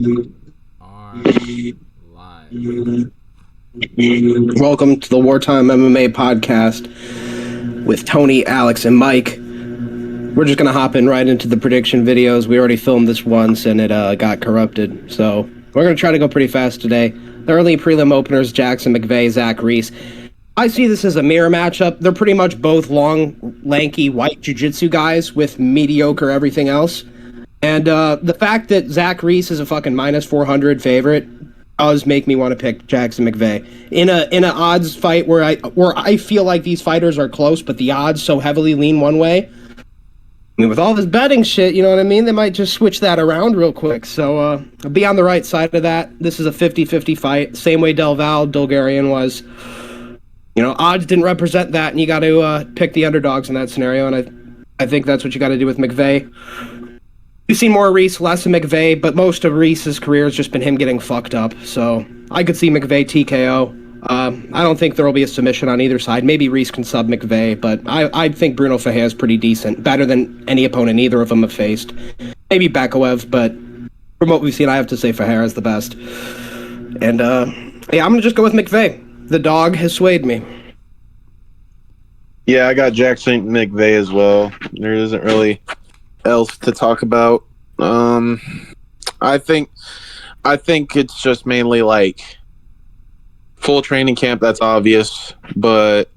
Are live. Welcome to the Wartime MMA podcast with Tony, Alex, and Mike. We're just gonna hop in right into the prediction videos. We already filmed this once and it got corrupted, so we're gonna try to go pretty fast today. The early prelim openers: Jackson McVeigh, Zach Reese. I see this as a mirror matchup. They're pretty much both long, lanky, white jiu-jitsu guys with mediocre everything else. And the fact that Zach Reese is a fucking minus 400 favorite does make me want to pick Jackson McVeigh in an odds fight where I feel like these fighters are close, but the odds so heavily lean one way. I mean, with all this betting shit, you know what I mean? They might just switch that around real quick. So I'll be on the right side of that. This is a 50-50 fight, same way Del Val Bulgarian was. You know, odds didn't represent that, and you got to pick the underdogs in that scenario. And I think that's what you got to do with McVeigh. We've seen more Reese, less of McVeigh, but most of Reese's career has just been him getting fucked up. So I could see McVeigh TKO. I don't think there will be a submission on either side. Maybe Reese can sub McVeigh, but I think Bruno Ferreira is pretty decent, better than any opponent either of them have faced. Maybe Bekaev, but from what we've seen, I have to say Ferreira is the best. And yeah, I'm gonna just go with McVeigh. The dog has swayed me. Yeah, I got Jackson McVeigh as well. There isn't really else to talk about. I think it's just mainly like full training camp. That's obvious, but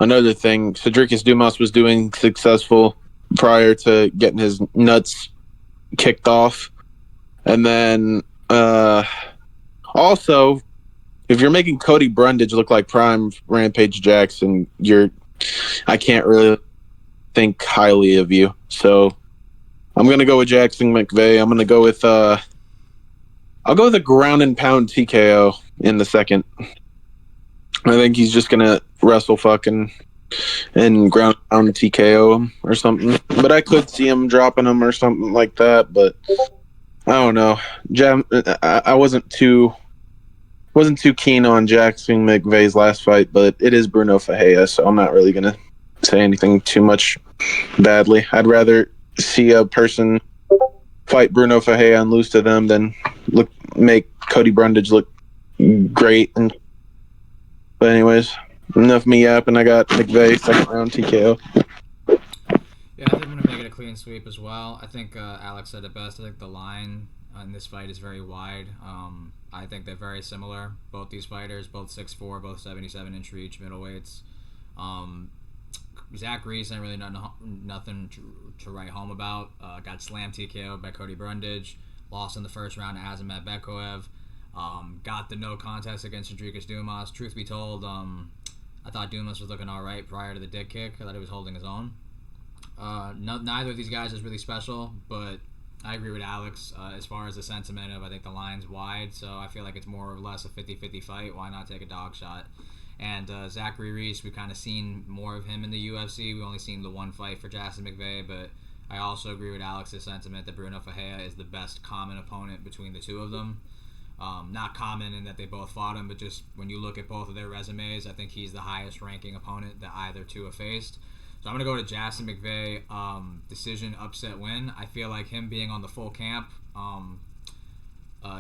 another thing, Cedricus Dumas was doing successful prior to getting his nuts kicked off, and then also, if you're making Cody Brundage look like prime Rampage Jackson, I can't really think highly of you. So I'm gonna go with Jackson McVeigh. I'm gonna go with I'll go with a ground and pound TKO in the second. I think he's just gonna wrestle fucking and ground and pound TKO him or something. But I could see him dropping him or something like that. But I don't know. I wasn't too keen on Jackson McVeigh's last fight, but it is Bruno Ferreira, so I'm not really gonna say anything too much badly. I'd rather see a person fight Bruno Ferreira and lose to them than make Cody Brundage look great. But anyways, enough me yapping. I got McVeigh second round TKO. Yeah, I think I'm going to make it a clean sweep as well. I think Alex said it best. I think the line in this fight is very wide. I think they're very similar. Both these fighters, both 6'4", both 77-inch reach middleweights. Zach Reese, ain't really nothing to write home about. Got slammed TKO by Cody Brundage. Lost in the first round to Azamat Bekaev. Got the no contest against Cedricus Dumas. Truth be told, I thought Dumas was looking all right prior to the dick kick. I thought he was holding his own. Neither of these guys is really special, but I agree with Alex as far as the sentiment of I think the line's wide, so I feel like it's more or less a 50-50 fight. Why not take a dog shot? And Zachary Reese, we've kind of seen more of him in the UFC. We've only seen the one fight for Jackson McVeigh, but I also agree with Alex's sentiment that Bruno Ferreira is the best common opponent between the two of them. Not common in that they both fought him, but just when you look at both of their resumes, I think he's the highest ranking opponent that either two have faced. So I'm going to go to Jackson McVeigh, decision, upset win. I feel like him being on the full camp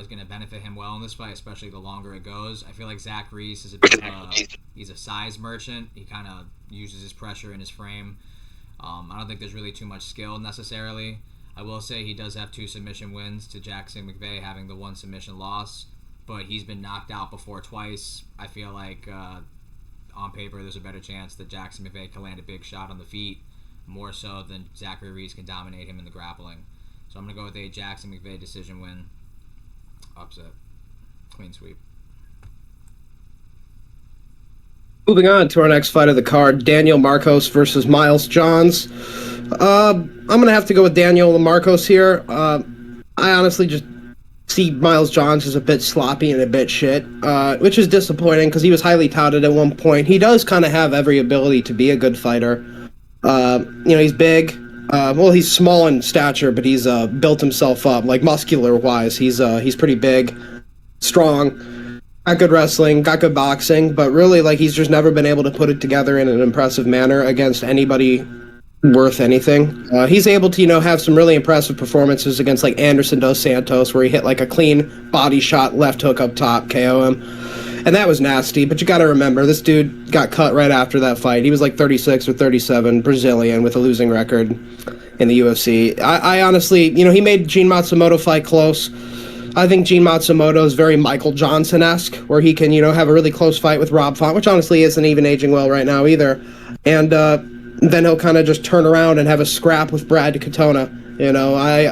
is going to benefit him well in this fight, especially the longer it goes. I feel like Zach Reese is he's a size merchant. He kind of uses his pressure in his frame. I don't think there's really too much skill necessarily. I will say he does have 2 submission wins to Jackson McVeigh having the 1 submission loss, but he's been knocked out before twice. I feel like on paper there's a better chance that Jackson McVeigh can land a big shot on the feet, more so than Zachary Reese can dominate him in the grappling. So I'm going to go with a Jackson McVeigh decision win. Upset. Clean sweep. Moving on to our next fight of the card, Daniel Marcos versus Miles Johns. I'm going to have to go with Daniel Marcos here. I honestly just see Miles Johns as a bit sloppy and a bit shit, which is disappointing because he was highly touted at one point. He does kind of have every ability to be a good fighter. He's big. He's small in stature, but he's built himself up, like muscular-wise. He's pretty big, strong, got good wrestling, got good boxing, but really, like, he's just never been able to put it together in an impressive manner against anybody worth anything. He's able to, have some really impressive performances against like Anderson Dos Santos, where he hit like a clean body shot, left hook up top, KO him. And that was nasty, but you got to remember, this dude got cut right after that fight. He was like 36 or 37, Brazilian with a losing record in the UFC. I honestly, he made Gene Matsumoto fight close. I think Gene Matsumoto is very Michael Johnson-esque, where he can, have a really close fight with Rob Font, which honestly isn't even aging well right now either. And then he'll kind of just turn around and have a scrap with Brad Katona.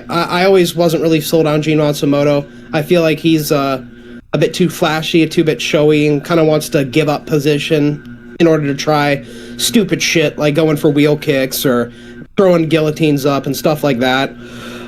I always wasn't really sold on Gene Matsumoto. I feel like he's a bit too flashy, too bit showy, and kind of wants to give up position in order to try stupid shit like going for wheel kicks or throwing guillotines up and stuff like that.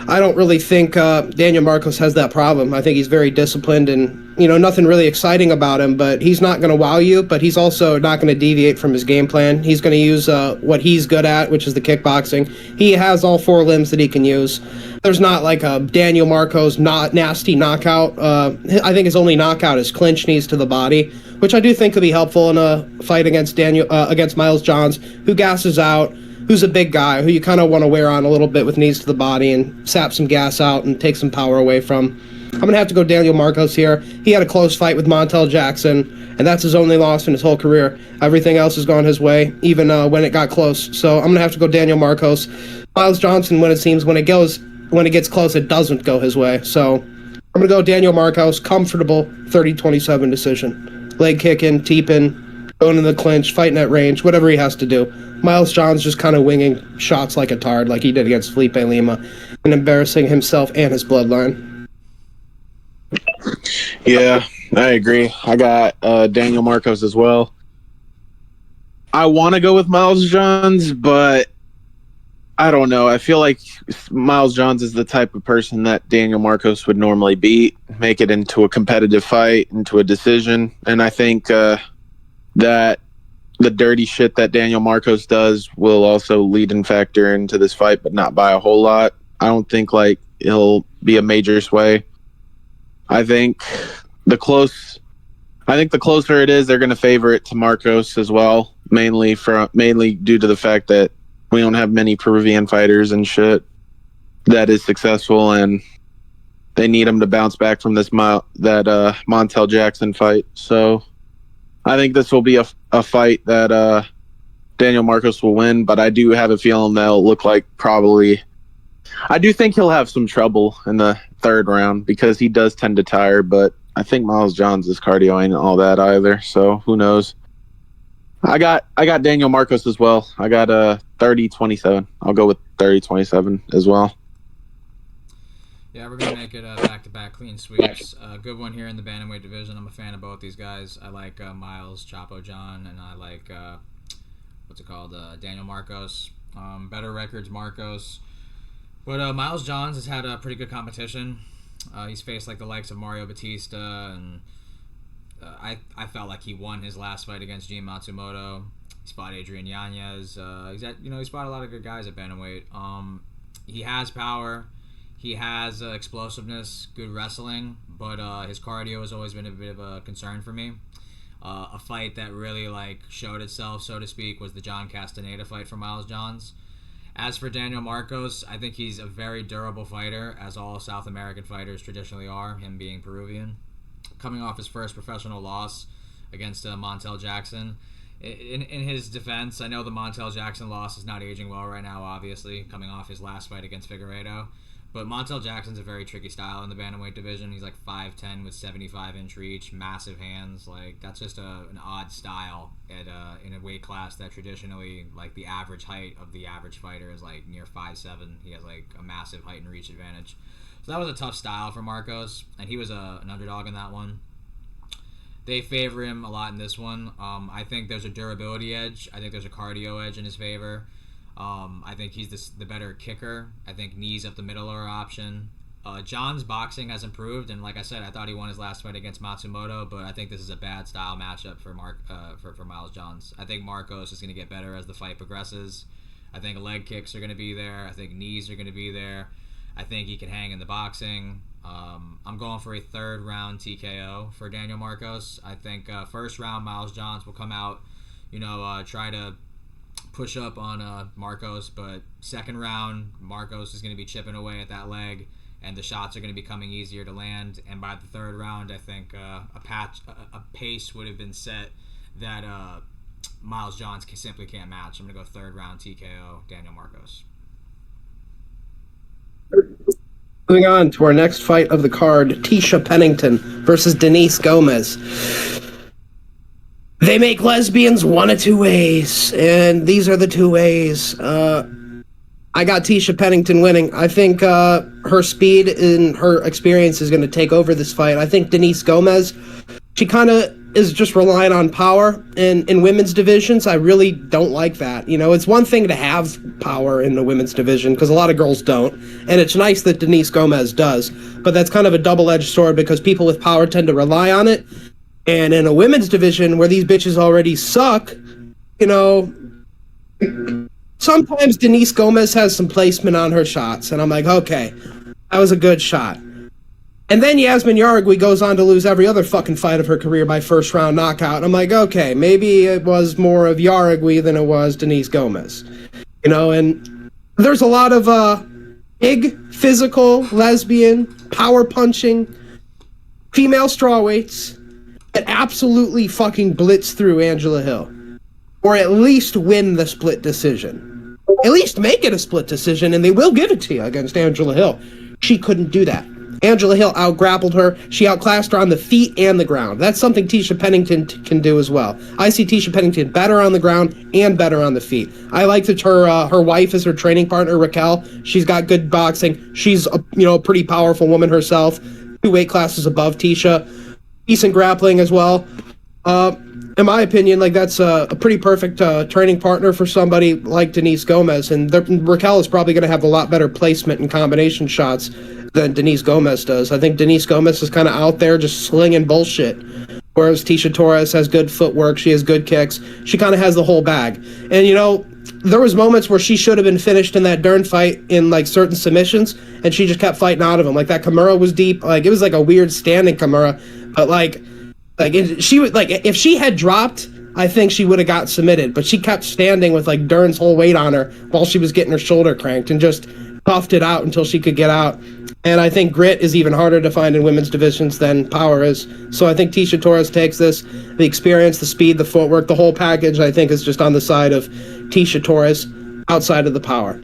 I don't really think Daniel Marcos has that problem. I think he's very disciplined and, nothing really exciting about him, but he's not going to wow you, but he's also not going to deviate from his game plan. He's going to use what he's good at, which is the kickboxing. He has all four limbs that he can use. There's not like a Daniel Marcos nasty knockout. I think his only knockout is clinch knees to the body, which I do think could be helpful in a fight against Miles Johns, who gasses out, who's a big guy, who you kind of want to wear on a little bit with knees to the body and sap some gas out and take some power away from. I'm going to have to go Daniel Marcos here. He had a close fight with Montel Jackson, and that's his only loss in his whole career. Everything else has gone his way, even when it got close. So I'm going to have to go Daniel Marcos. Miles Johnson, when it gets close, it doesn't go his way. So I'm going to go Daniel Marcos, comfortable 30-27 decision. Leg kicking, teeping, going in the clinch, fighting at range, whatever he has to do. Miles Johns just kind of winging shots like a tard, like he did against Felipe Lima, and embarrassing himself and his bloodline. Yeah, I agree. I got Daniel Marcos as well. I want to go with Miles Johns, but I don't know. I feel like Miles Johns is the type of person that Daniel Marcos would normally beat, make it into a competitive fight, into a decision. And I think that the dirty shit that Daniel Marcos does will also lead and factor into this fight, but not by a whole lot. I don't think like he'll be a major sway. I think the closer it is, they're going to favor it to Marcos as well, mainly due to the fact that we don't have many Peruvian fighters and shit that is successful, and they need him to bounce back from this Montel Jackson fight. So I think this will be a fight that Daniel Marcos will win, but I do have a feeling that'll look like probably. I do think he'll have some trouble in the third round because he does tend to tire, but I think Miles Johns' cardio ain't all that either, so who knows. I got Daniel Marcos as well. I got 30-27. I'll go with 30-27 as well. Yeah, we're going to make it back-to-back clean sweeps. Good one here in the bantamweight division. I'm a fan of both these guys. I like Miles Chapo John, and I like, Daniel Marcos. Better records, Marcos. But Miles Johns has had a pretty good competition. He's faced like the likes of Mario Batista, and I felt like he won his last fight against Gene Matsumoto. He fought Adrian Yanez. He's fought a lot of good guys at bantamweight. He has power. He has explosiveness, good wrestling, but his cardio has always been a bit of a concern for me. A fight that really showed itself, so to speak, was the John Castaneda fight for Miles Johns. As for Daniel Marcos, I think he's a very durable fighter, as all South American fighters traditionally are, him being Peruvian. Coming off his first professional loss against Montel Jackson. In his defense, I know the Montel Jackson loss is not aging well right now, obviously, coming off his last fight against Figueiredo. But Montel Jackson's a very tricky style in the bantamweight division. He's 5'10" with 75-inch reach, massive hands. That's just an odd style in a weight class that traditionally, the average height of the average fighter is near 5'7". He has a massive height and reach advantage. So that was a tough style for Marcos, and he was an underdog in that one. They favor him a lot in this one. I think there's a durability edge. I think there's a cardio edge in his favor. I think he's the better kicker. I think knees up the middle are an option. John's boxing has improved, and like I said, I thought he won his last fight against Matsumoto, but I think this is a bad style matchup for Miles Johns. I think Marcos is going to get better as the fight progresses. I think leg kicks are going to be there. I think knees are going to be there. I think he can hang in the boxing. I'm going for a third round TKO for Daniel Marcos. I think first round Miles Johns will come out, try to push up on Marcos, but second round, Marcos is going to be chipping away at that leg, and the shots are going to be coming easier to land. And by the third round, I think a pace would have been set that Miles Johns simply can't match. I'm going to go third round TKO, Daniel Marcos. Moving on to our next fight of the card, Tisha Pennington versus Denise Gomez. They make lesbians one of two ways, and these are the two ways. I got Tisha Pennington winning. I think her speed and her experience is going to take over this fight. I think Denise Gomez, she kind of is just relying on power. And in women's divisions, I really don't like that. You know, it's one thing to have power in the women's division, because a lot of girls don't. And it's nice that Denise Gomez does. But that's kind of a double-edged sword, because people with power tend to rely on it. And in a women's division where these bitches already suck, you know, sometimes Denise Gomez has some placement on her shots. And I'm like, okay, that was a good shot. And then Yasmin Yaragui goes on to lose every other fucking fight of her career by first round knockout. And I'm like, okay, maybe it was more of Yaragui than it was Denise Gomez. You know, and there's a lot of big, physical, lesbian, power punching, female strawweights that absolutely fucking blitz through Angela Hill. Or at least win the split decision. At least make it a split decision, and they will give it to you against Angela Hill. She couldn't do that. Angela Hill out-grappled her. She outclassed her on the feet and the ground. That's something Tisha Pennington can do as well. I see Tisha Pennington better on the ground and better on the feet. I like that her wife is her training partner, Raquel. She's got good boxing. She's a pretty powerful woman herself. 2 weight classes above Tisha. Decent grappling as well. In my opinion, like that's a pretty perfect training partner for somebody like Denise Gomez. And Raquel is probably going to have a lot better placement and combination shots than Denise Gomez does. I think Denise Gomez is kind of out there just slinging bullshit, whereas Tisha Torres has good footwork. She has good kicks. She kind of has the whole bag. And, there was moments where she should have been finished in that Dern fight in, like, certain submissions, and she just kept fighting out of them. Like, that Kimura was deep. Like, it was, like, a weird standing Kimura. But, if she had dropped, I think she would have got submitted. But she kept standing with, like, Dern's whole weight on her while she was getting her shoulder cranked and just puffed it out until she could get out. And I think grit is even harder to find in women's divisions than power is. So I think Tisha Torres takes this. The experience, the speed, the footwork, the whole package, I think, is just on the side of Tisha Torres outside of the power.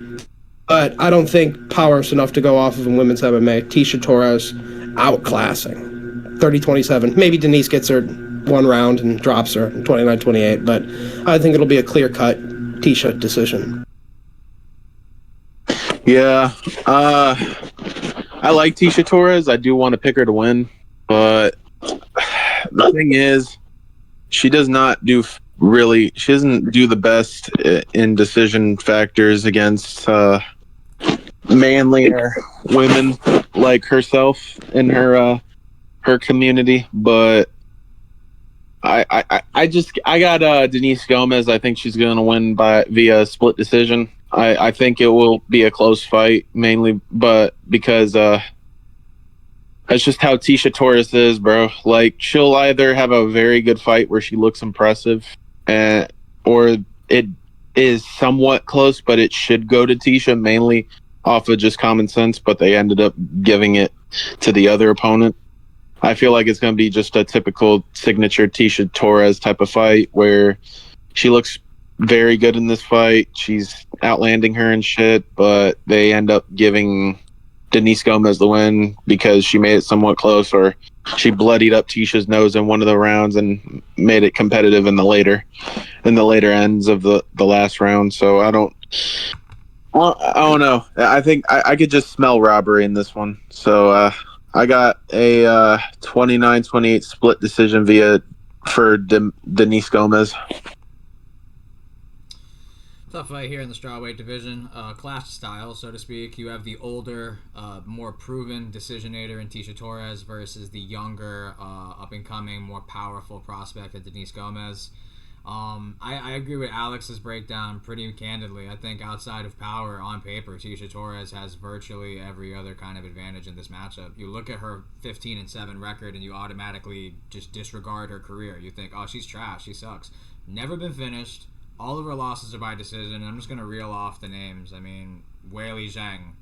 But I don't think power is enough to go off of in women's MMA. Tisha Torres outclassing. 30-27. Maybe Denise gets her one round and drops her 29-28. But I think it'll be a clear-cut Tisha decision. Yeah. I like Tisha Torres. I do want to pick her to win, but the thing is, she doesn't do the best in decision factors against manlier women like herself in her community. But I got Denise Gomez. I think she's going to win via split decision. I think it will be a close fight, mainly, but because that's just how Tisha Torres is, bro. Like, she'll either have a very good fight where she looks impressive, or it is somewhat close, but it should go to Tisha, mainly off of just common sense, but they ended up giving it to the other opponent. I feel like it's going to be just a typical signature Tisha Torres type of fight where she looks very good in this fight. She's outlanding her and shit, but they end up giving Denise Gomez the win because she made it somewhat close, or she bloodied up Tisha's nose in one of the rounds and made it competitive in the later ends of the last round. So I don't know. I think I could just smell robbery in this one. So I got a 29-28 split decision for Denise Gomez. Tough fight here in the strawweight division. Clash style, so to speak. You have the older, more proven decisionator in Tisha Torres versus the younger, up-and-coming, more powerful prospect of Denise Gomez. I agree with Alex's breakdown pretty candidly. I think outside of power, on paper, Tisha Torres has virtually every other kind of advantage in this matchup. You look at her 15-7 record and you automatically just disregard her career. You think, oh, she's trash, she sucks. Never been finished. all of her losses are by decision. I'm just gonna reel off the names. I mean, Weili Zhang,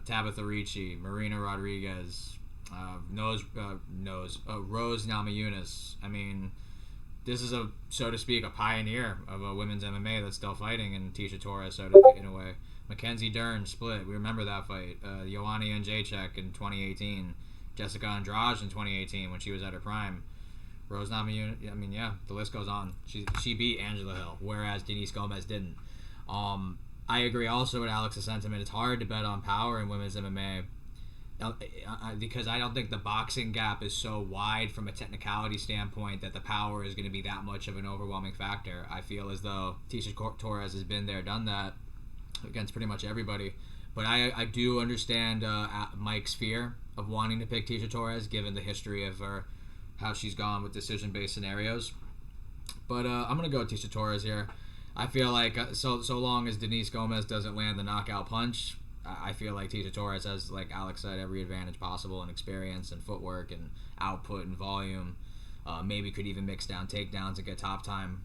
Tabitha Ricci, Marina Rodriguez, Rose Namajunas. I mean, this is so to speak, a pioneer of a women's MMA that's still fighting, and Tisha Torres, in a way. Mackenzie Dern split. We remember that fight. Joanna Jędrzejczyk in 2018. Jessica Andrade in 2018 when she was at her prime. Rose Namajunas. I mean, yeah, the list goes on. She beat Angela Hill, whereas Denise Gomez didn't. I agree also with Alex's sentiment. It's hard to bet on power in women's MMA because I don't think the boxing gap is so wide from a technicality standpoint that the power is going to be that much of an overwhelming factor. I feel as though Tisha Torres has been there, done that against pretty much everybody. But I do understand Mike's fear of wanting to pick Tisha Torres given the history of her, how she's gone with decision-based scenarios. But I'm going to go with Tisha Torres here. I feel like so long as Denise Gomez doesn't land the knockout punch, I feel like Tisha Torres has, like Alex said, every advantage possible in experience and footwork and output and volume. Maybe could even mix down takedowns and get top time.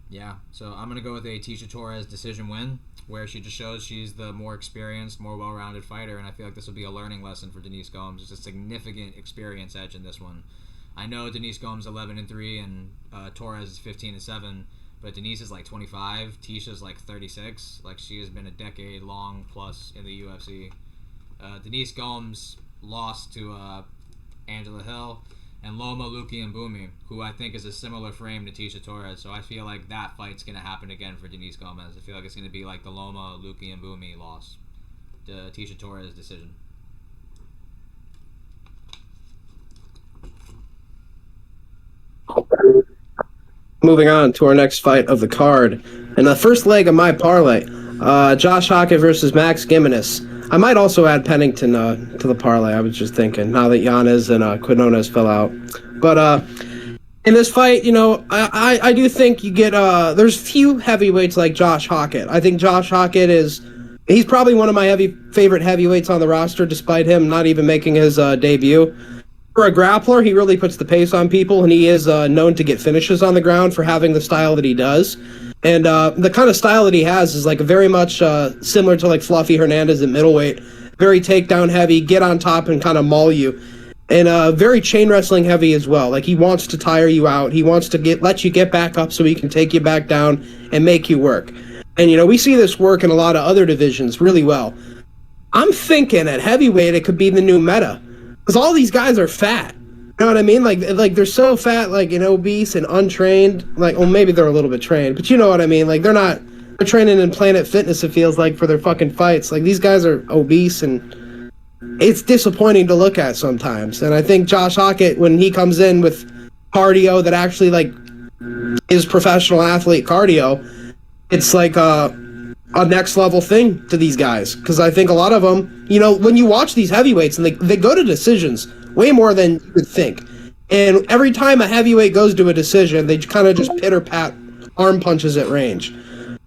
Yeah, so I'm going to go with a Tisha Torres decision win, where she just shows she's the more experienced, more well-rounded fighter, and I feel like this will be a learning lesson for Denise Gomes. There's a significant experience edge in this one. I know Denise Gomes 11-3 and Torres is 15-7, but Denise is like 25, Tisha's like 36. Like, she has been a decade long plus in the UFC. Denise Gomes lost to Angela Hill and Loma Lukianbumi, who I think is a similar frame to Tisha Torres. So I feel like that fight's going to happen again for Denise Gomez. I feel like it's going to be like the Loma Lukianbumi loss. The Tisha Torres decision. Moving on to our next fight of the card. And the first leg of my parlay, Josh Hockett versus Max Gimenez. I might also add Pennington to the parlay. I was just thinking, now that Yanez and Quinones fell out. But in this fight, you know, I do think you get... there's few heavyweights like Josh Hockett. I think Josh Hockett he's probably one of my favorite heavyweights on the roster, despite him not even making his debut. For a grappler, he really puts the pace on people, and he is known to get finishes on the ground for having the style that he does. And the kind of style that he has is like very much similar to like Fluffy Hernandez at middleweight. Very takedown heavy, get on top and kind of maul you. And very chain wrestling heavy as well. Like, he wants to tire you out. He wants to let you get back up so he can take you back down and make you work. And, you know, we see this work in a lot of other divisions really well. I'm thinking at heavyweight it could be the new meta. Because all these guys are fat. You know what I mean? Like they're so fat, like, and obese and untrained. Like, well, maybe they're a little bit trained, but you know what I mean? Like, they're training in Planet Fitness, it feels like, for their fucking fights. Like, these guys are obese, and it's disappointing to look at sometimes. And I think Josh Hockett, when he comes in with cardio that actually, like, is professional athlete cardio, it's like a next level thing to these guys. Because I think a lot of them, you know, when you watch these heavyweights, and they go to decisions way more than you would think. And every time a heavyweight goes to a decision, they kind of just pitter-pat arm punches at range.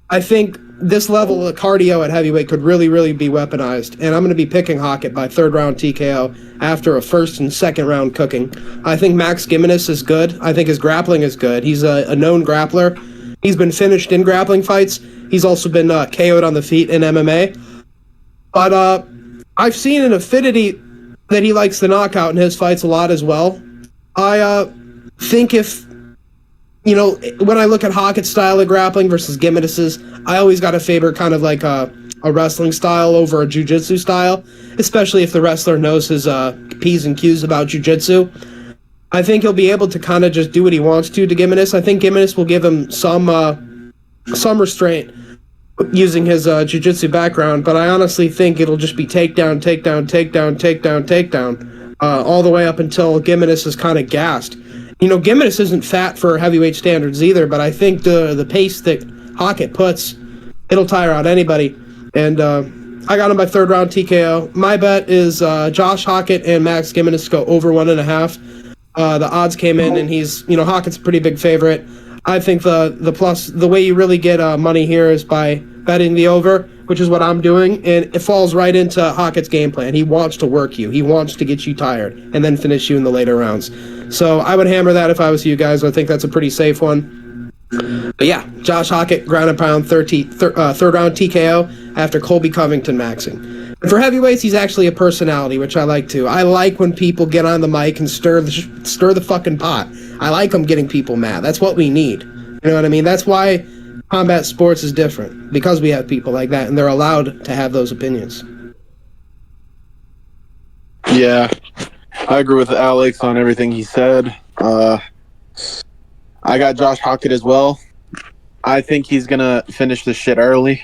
I think this level of cardio at heavyweight could really, really be weaponized. And I'm going to be picking Hockett by third-round TKO after a first and second-round cooking. I think Max Gimenez is good. I think his grappling is good. He's a known grappler. He's been finished in grappling fights. He's also been KO'd on the feet in MMA. But I've seen an affinity that he likes the knockout in his fights a lot as well. I think if, you know, when I look at Hockett's style of grappling versus Gimenez's, I always got to favor kind of like a wrestling style over a jiu-jitsu style, especially if the wrestler knows his P's and Q's about jiu-jitsu. I think he'll be able to kind of just do what he wants to Gimenez. I think Gimenez will give him some restraint using his jiu-jitsu background, but I honestly think it'll just be takedown, all the way up until Gimenez is kind of gassed. You know, Gimenez isn't fat for heavyweight standards either, but I think the pace that Hockett puts, it'll tire out anybody. And I got him by third round TKO. My bet is Josh Hockett and Max Gimenez go over 1.5. The odds came in, and Hockett's a pretty big favorite. I think the way you really get money here is by betting the over, which is what I'm doing, and it falls right into Hockett's game plan. He wants to work you. He wants to get you tired and then finish you in the later rounds. So I would hammer that if I was you guys. I think that's a pretty safe one. But yeah, Josh Hockett, ground and pound, third round TKO after Colby Covington maxing. And for heavyweights, he's actually a personality, which I like too. I like when people get on the mic and stir the fucking pot. I like them getting people mad. That's what we need. You know what I mean? That's why combat sports is different, because we have people like that, and they're allowed to have those opinions. Yeah, I agree with Alex on everything he said. I got Josh Hockett as well. I think he's gonna finish this shit early.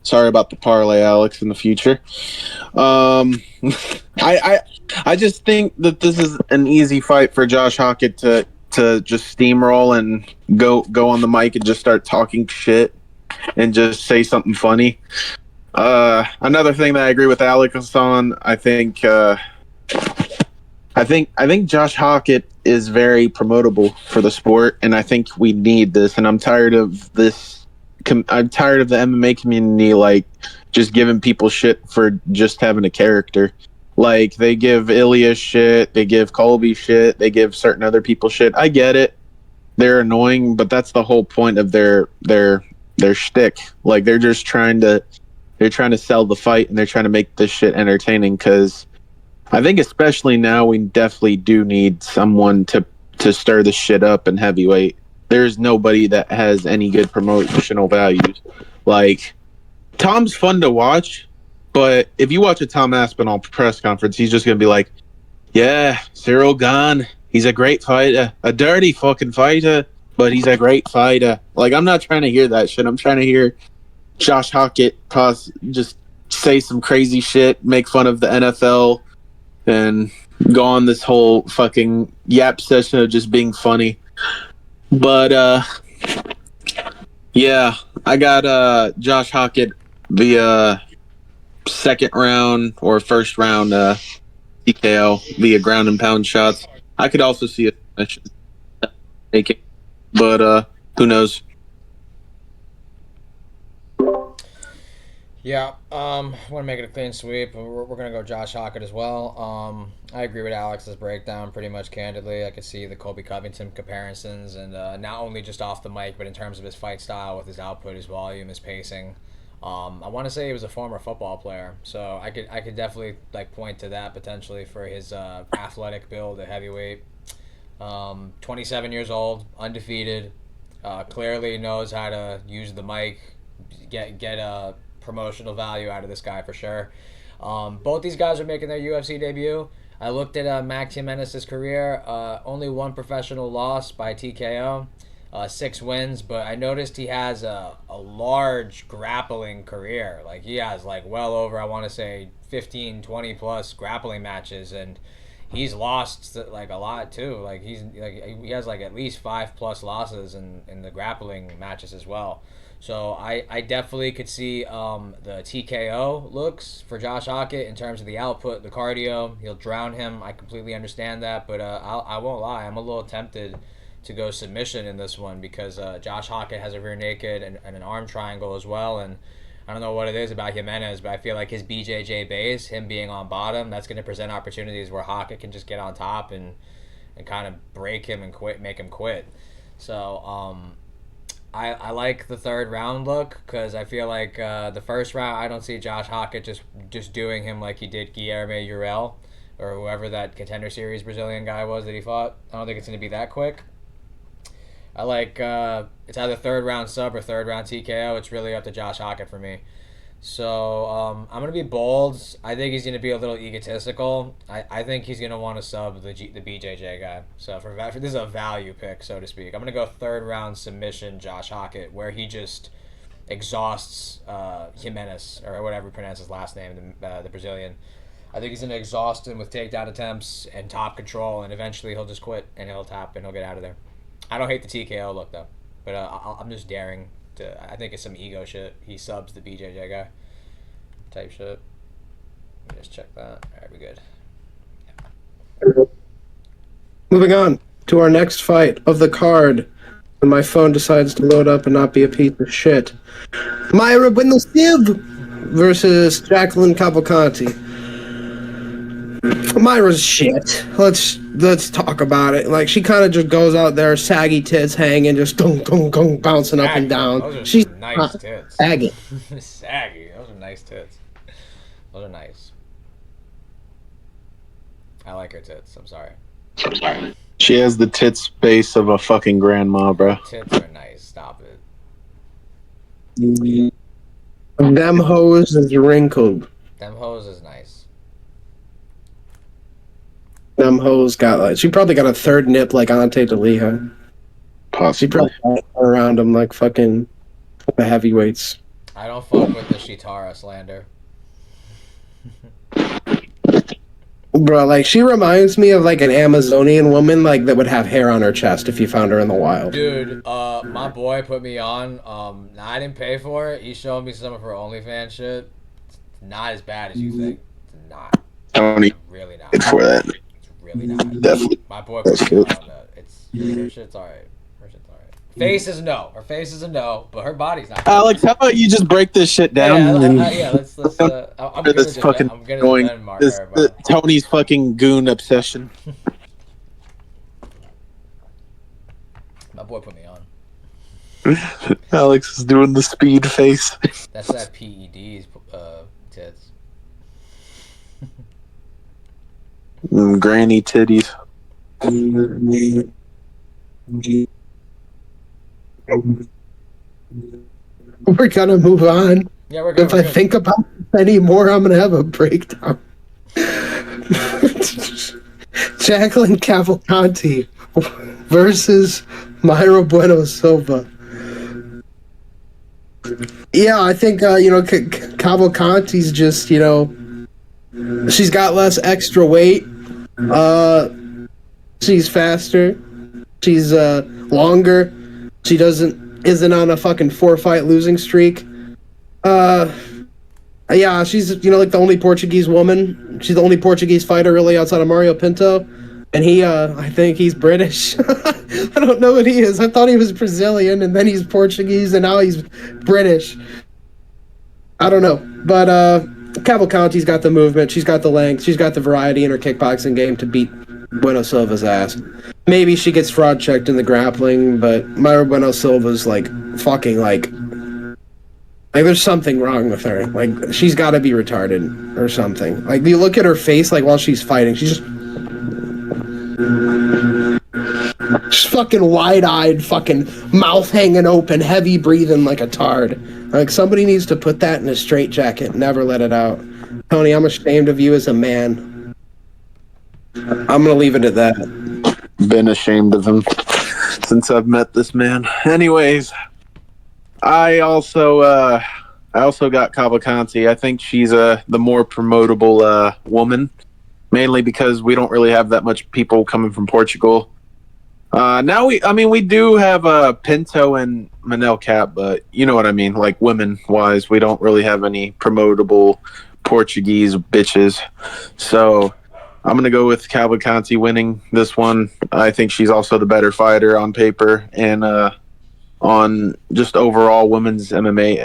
Sorry about the parlay, Alex, in the future. I just think that this is an easy fight for Josh Hockett to just steamroll and go on the mic and just start talking shit and just say something funny. Another thing that I agree with Alex on, I think Josh Hockett is very promotable for the sport, and I think we need this. And I'm tired of this. I'm tired of the MMA community like just giving people shit for just having a character. Like they give Ilya shit, they give Colby shit, they give certain other people shit. I get it; they're annoying, but that's the whole point of their shtick. Like they're trying to sell the fight, and they're trying to make this shit entertaining. Because I think especially now we definitely do need someone to stir the shit up in heavyweight. There's nobody that has any good promotional values. Like Tom's fun to watch, but if you watch a Tom Aspinall press conference, he's just gonna be like, "Yeah, Cyril Gane, he's a great fighter, a dirty fucking fighter, but he's a great fighter." Like I'm not trying to hear that shit. I'm trying to hear Josh Hockett just say some crazy shit, make fun of the NFL, and go on this whole fucking yap session of just being funny. But yeah, I got Josh Hockett via second round or first round TKO via ground and pound shots. I could also see a submission make it, but who knows? Yeah, want to make it a clean sweep. We're going to go Josh Hockett as well. I agree with Alex's breakdown pretty much candidly. I could see the Colby Covington comparisons, and not only just off the mic, but in terms of his fight style with his output, his volume, his pacing. I want to say he was a former football player, so I could definitely like point to that potentially for his athletic build at heavyweight. 27 years old, undefeated, clearly knows how to use the mic, get a promotional value out of this guy for sure. Both these guys are making their UFC debut. I looked at Max Jimenez's career. Only one professional loss by TKO, 6 wins, but I noticed he has a large grappling career. Like he has like well over, I want to say 15, 20 plus grappling matches, and he's lost like a lot too. Like he has like at least 5+ losses in the grappling matches as well. So I definitely could see the TKO looks for Josh Hockett in terms of the output, the cardio. He'll drown him. I completely understand that, but I won't lie. I'm a little tempted to go submission in this one because Josh Hockett has a rear naked and an arm triangle as well. And I don't know what it is about Jimenez, but I feel like his BJJ base, him being on bottom, that's going to present opportunities where Hockett can just get on top and kind of break him and make him quit. So I like the third round look because I feel like the first round I don't see Josh Hockett just doing him like he did Guilherme Urel or whoever that Contender Series Brazilian guy was that he fought. I don't think it's going to be that quick. I like it's either third round sub or third round TKO. It's really up to Josh Hockett for me. So I'm going to be bold. I think he's going to be a little egotistical. I think he's going to want to sub the BJJ guy. So for this is a value pick, so to speak. I'm going to go third round submission Josh Hockett, where he just exhausts Jimenez, or whatever you pronounce his last name, the Brazilian. I think he's going to exhaust him with takedown attempts and top control, and eventually he'll just quit, and he'll tap, and he'll get out of there. I don't hate the TKO look, though. But I'm just daring to... I think it's some ego shit. He subs the BJJ guy type shit. Let me just check that. All right, we good. Yeah. Moving on to our next fight of the card. When my phone decides to load up and not be a piece of shit. Mayra Buenosiv versus Jacqueline Cavalcanti. Myra's shit. Let's talk about it. Like she kind of just goes out there, saggy tits hanging, just dunk dunk dunk, bouncing up and down. Those are She's some nice tits. saggy. Saggy. Those are nice tits. Those are nice. I like her tits. I'm sorry. She has the tit space of a fucking grandma, bro. Tits are nice. Stop it. Them hoes is wrinkled. Them hoes is nice. Them hoes got like she probably got a third nip like Ante DeLeon. She Possibly. probably around them like fucking the heavyweights. I don't fuck with the Shitara slander. Bro, like she reminds me of like an Amazonian woman like that would have hair on her chest if you found her in the wild. Dude, my boy put me on. I didn't pay for it. He showed me some of her OnlyFans shit. It's not as bad as you think. It's not. Tony, Really not. it's for that. It's really not. Definitely. My boy put me on that. Her shit's alright. Her shit's alright. Face is a no. Her face is a no, but her body's not. Alex, how about you just break this shit down? Let's. I'm gonna this fucking annoying. This Tony's fucking goon obsession. My boy put me on. Alex is doing the speed face. That's that PED's tits. Granny titties. We're gonna move on. Yeah, we're good. If I think about it anymore, I'm gonna have a breakdown. Jacqueline Cavalcanti versus Mayra Bueno Silva. Yeah, I think Cavalcanti's just she's got less extra weight. She's faster. She's longer. She isn't on a fucking 4-fight losing streak. Yeah, she's like the only Portuguese woman. She's the only Portuguese fighter really outside of Mario Pinto, and he I think he's British. I don't know what he is. I thought he was Brazilian, and then he's Portuguese, and now he's British. I don't know, but Cavalcanti's got the movement. She's got the length. She's got the variety in her kickboxing game to beat Bueno Silva's ass. Maybe she gets fraud checked in the grappling, but Mayra Bueno Silva's like fucking like there's something wrong with her. Like she's got to be retarded or something. Like you look at her face like while she's fighting, she's just fucking wide-eyed, fucking mouth hanging open, heavy breathing like a tard. Like somebody needs to put that in a straitjacket, never let it out. Tony, I'm ashamed of you as a man. I'm gonna leave it at that. Been ashamed of him since I've met this man. Anyways, I also got Cavalcanti. I think she's the more promotable woman, mainly because we don't really have that much people coming from Portugal. Now we do have Pinto and Manel Cap, but you know what I mean. Like women wise, we don't really have any promotable Portuguese bitches. So I'm gonna go with Cavalcanti winning this one. I think she's also the better fighter on paper and on just overall women's MMA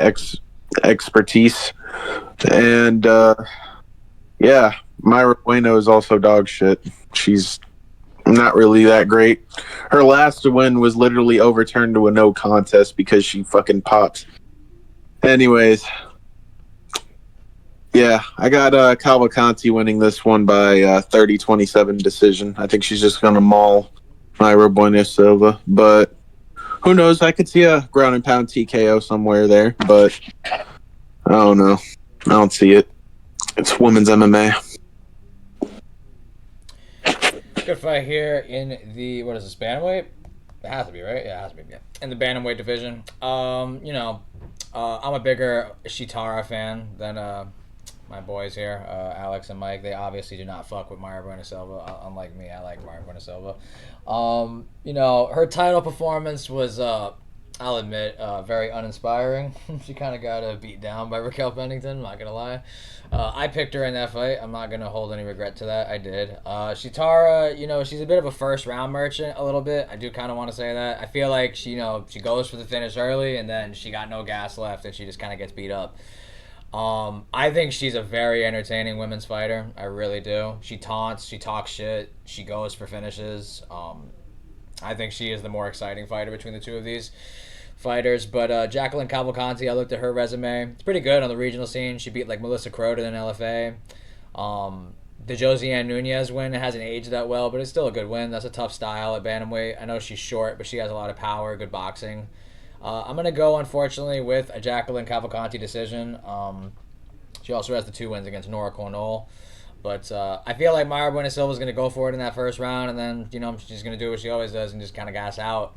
expertise. And yeah, Mayra Bueno is also dog shit. She's not really that great. Her last win was literally overturned to a no contest because she fucking popped. Anyways, yeah, I got Cavalcanti winning this one by 30-27 decision. I think she's just going to maul Mayra Bueno Silva. But who knows? I could see a ground and pound TKO somewhere there. But I don't know. I don't see it. It's women's MMA. Good fight here in the, what is this, bantamweight? It has to be, right? Yeah, it has to be. Yeah. In the bantamweight division. I'm a bigger Shitara fan than my boys here, Alex and Mike. They obviously do not fuck with Mayra Bueno Silva. Unlike me, I like Mayra Bueno Silva. Her title performance was, I'll admit, very uninspiring. She kind of got beat down by Raquel Pennington, I'm not going to lie. I picked her in that fight. I'm not going to hold any regret to that. I did. Shitara, she's a bit of a first-round merchant a little bit. I do kind of want to say that. I feel like she goes for the finish early, and then she got no gas left, and she just kind of gets beat up. I think she's a very entertaining women's fighter. I really do. She taunts, she talks shit, she goes for finishes. I think she is the more exciting fighter between the two of these fighters. But Jacqueline Cavalcanti, I looked at her resume. It's pretty good on the regional scene. She beat like Melissa Croden in LFA. The Josiane Nunez win hasn't aged that well, but it's still a good win. That's a tough style at bantamweight. I know she's short, but she has a lot of power, good boxing. I'm gonna go, unfortunately, with a Jacqueline Cavalcanti decision. She also has the 2 wins against Nora Cornell. But I feel like Mayra Bueno Silva is going to go for it in that first round, and then she's going to do what she always does and just kind of gas out.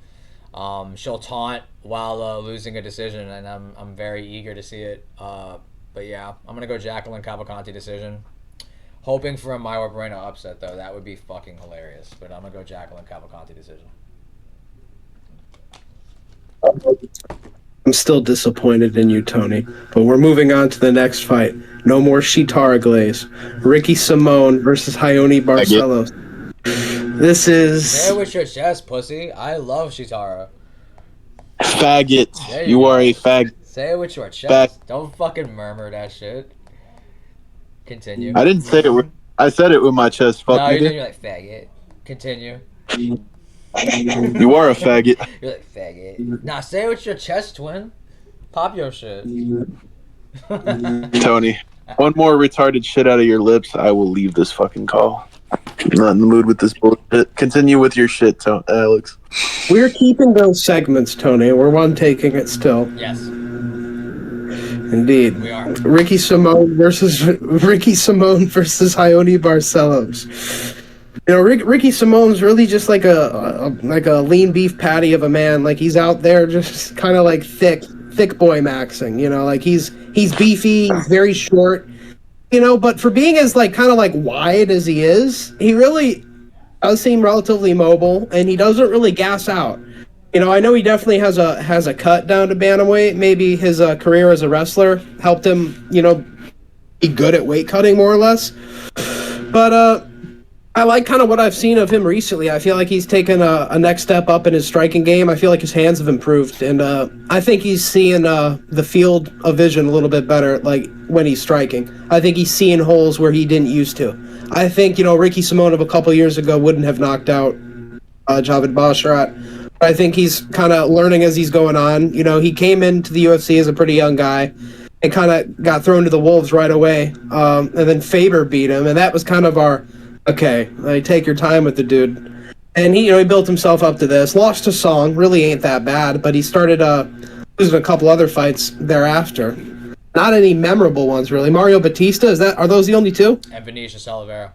She'll taunt while losing a decision, and I'm very eager to see it. But yeah, I'm going to go Jacqueline Cavalcanti decision. Hoping for a Mayra Bueno upset, though. That would be fucking hilarious. But I'm going to go Jacqueline Cavalcanti decision. I'm still disappointed in you, Tony. But we're moving on to the next fight. No more Chitara Glaze. Ricky Simone versus Ione Barcelos. This is... Say it with your chest, pussy. I love Chitara. Faggot. You are a fag. Say it with your chest. Don't fucking murmur that shit. Continue. I didn't say it. I said it with my chest. Fuck no, nigga. You're like, faggot. Continue. You are a faggot. You're like, faggot. Nah, say it with your chest, twin. Pop your shit. Tony, one more retarded shit out of your lips, I will leave this fucking call. I'm not in the mood with this bullshit. Continue with your shit, Alex. We're keeping those segments, Tony. We're one taking it still. Yes. Indeed. We are. Ricky Simone versus Ione Barcelos. Ricky Simone's really just like a lean beef patty of a man. Like he's out there just kind of like thick boy maxing. Like he's beefy, he's very short. But for being as like kind of like wide as he is, he really does seem relatively mobile, and he doesn't really gas out. I know he definitely has a cut down to bantamweight. Maybe his career as a wrestler helped him, be good at weight cutting more or less. But I like kind of what I've seen of him recently. I feel like he's taken a next step up in his striking game. I feel like his hands have improved, and I think he's seeing the field of vision a little bit better, like when he's striking. I think he's seeing holes where he didn't used to. I think Ricky Simone of a couple years ago wouldn't have knocked out Javid Basharat. I think he's kind of learning as he's going on. He came into the UFC as a pretty young guy and kind of got thrown to the wolves right away, and then Faber beat him, and that was kind of our. Okay, take your time with the dude. And he built himself up to this. Lost to Song, really ain't that bad, but he started losing a couple other fights thereafter. Not any memorable ones, really. Mario Batista, are those the only two? And Vinicius Oliveira.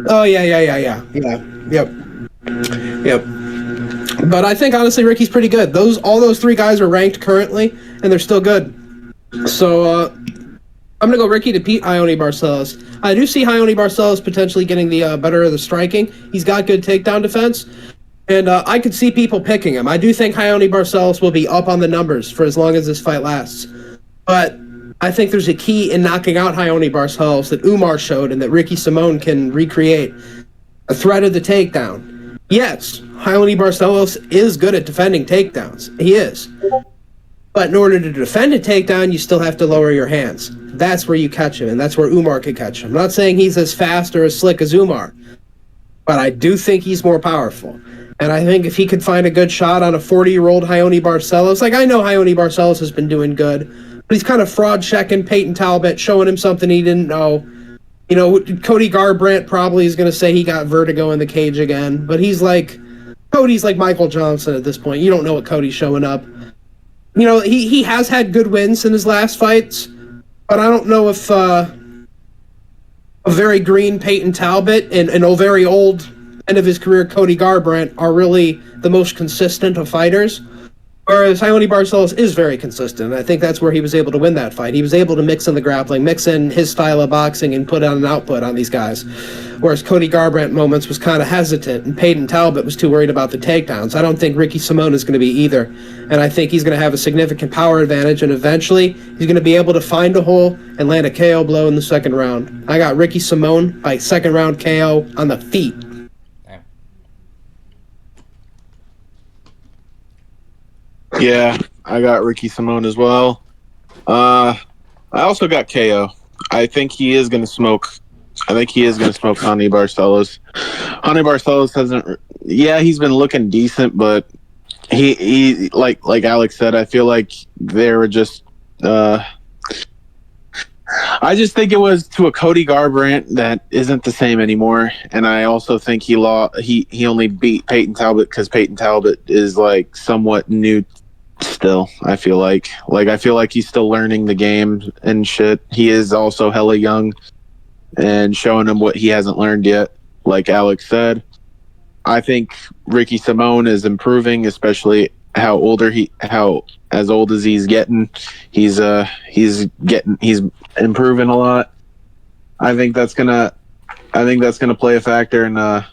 Oh, yeah. Yep. But I think, honestly, Ricky's pretty good. All those 3 guys are ranked currently, and they're still good. So, I'm going to go Ricky to beat Ione Barcelos. I do see Ione Barcelos potentially getting the better of the striking. He's got good takedown defense, and I could see people picking him. I do think Ione Barcelos will be up on the numbers for as long as this fight lasts. But I think there's a key in knocking out Ione Barcelos that Umar showed and that Ricky Simone can recreate. A threat of the takedown. Yes, Ione Barcelos is good at defending takedowns. He is. But in order to defend a takedown, you still have to lower your hands. That's where you catch him, and that's where Umar could catch him. I'm not saying he's as fast or as slick as Umar, but I do think he's more powerful. And I think if he could find a good shot on a 40-year-old Ione Barcelos, like I know Ione Barcelos has been doing good, but he's kind of fraud-checking Peyton Talbot, showing him something he didn't know. Cody Garbrandt probably is going to say he got vertigo in the cage again, but Cody's like Michael Johnson at this point. You don't know what Cody's showing up. He has had good wins in his last fights, but I don't know if a very green Peyton Talbot and a very old end of his career Cody Garbrandt are really the most consistent of fighters. Whereas Ione Barcelos is very consistent. I think that's where he was able to win that fight. He was able to mix in the grappling, mix in his style of boxing, and put on an output on these guys. Whereas Cody Garbrandt moments was kind of hesitant, and Peyton Talbot was too worried about the takedowns. I don't think Ricky Simone is going to be either. And I think he's going to have a significant power advantage, and eventually he's going to be able to find a hole and land a KO blow in the second round. I got Ricky Simone by second round KO on the feet. Yeah, I got Ricky Simone as well. I also got KO. I think he is going to smoke. I think he is going to smoke Honey Barcelos. Honey Barcelos hasn't. Yeah, he's been looking decent, but he like Alex said, I feel like they were just. I just think it was to a Cody Garbrandt that isn't the same anymore, and I also think he lost. He only beat Peyton Talbot because Peyton Talbot is like somewhat new still. I feel like he's still learning the game and shit. He is also hella young and showing him what he hasn't learned yet. Like Alex said, I think Ricky Simone is improving, especially how as old as he's getting. He's improving a lot. I think that's gonna play a factor, and I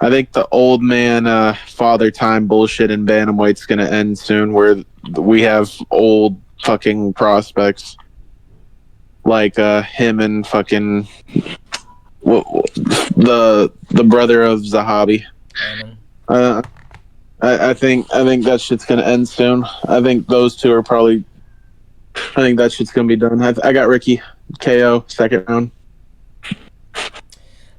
think the old man father time bullshit in bantamweight's gonna end soon, where we have old fucking prospects like him and fucking the brother of Zahabi. I think that shit's gonna end soon. I think those two are probably. I think that shit's gonna be done. I got Ricky KO second round.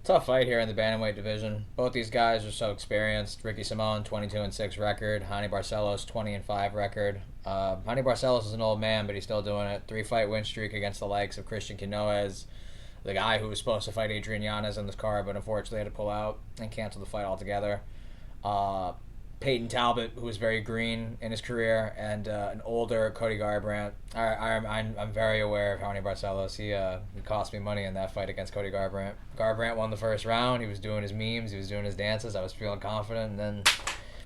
Tough fight here in the bantamweight division. Both these guys are so experienced. Ricky Simone, 22-6 record. Hani Barcelos, 20-5 record. Hani Barcelos is an old man, but he's still doing it. 3-fight win streak against the likes of Christian Canoes, the guy who was supposed to fight Adrian Yanez in this card, but unfortunately had to pull out and cancel the fight altogether. Peyton Talbot, who was very green in his career, and an older Cody Garbrandt. I'm very aware of Hani Barcelos. He cost me money in that fight against Cody Garbrandt. Garbrandt won the first round. He was doing his memes. He was doing his dances. I was feeling confident, and then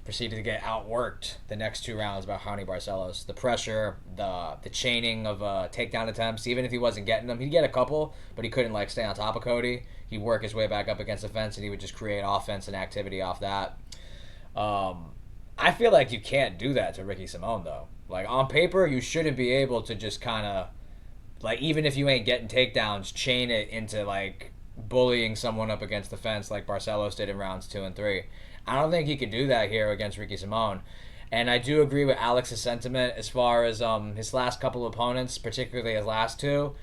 proceeded to get outworked the next 2 rounds by Hani Barcelos. The pressure, the chaining of takedown attempts. Even if he wasn't getting them, he'd get a couple, but he couldn't stay on top of Cody. He'd work his way back up against the fence, and he would just create offense and activity off that. I feel like you can't do that to Ricky Simone, though. On paper, you shouldn't be able to just kind of, even if you ain't getting takedowns, chain it into, bullying someone up against the fence like Barcelos did in rounds 2 and 3. I don't think he could do that here against Ricky Simone. And I do agree with Alex's sentiment as far as his last couple of opponents, particularly his last 2.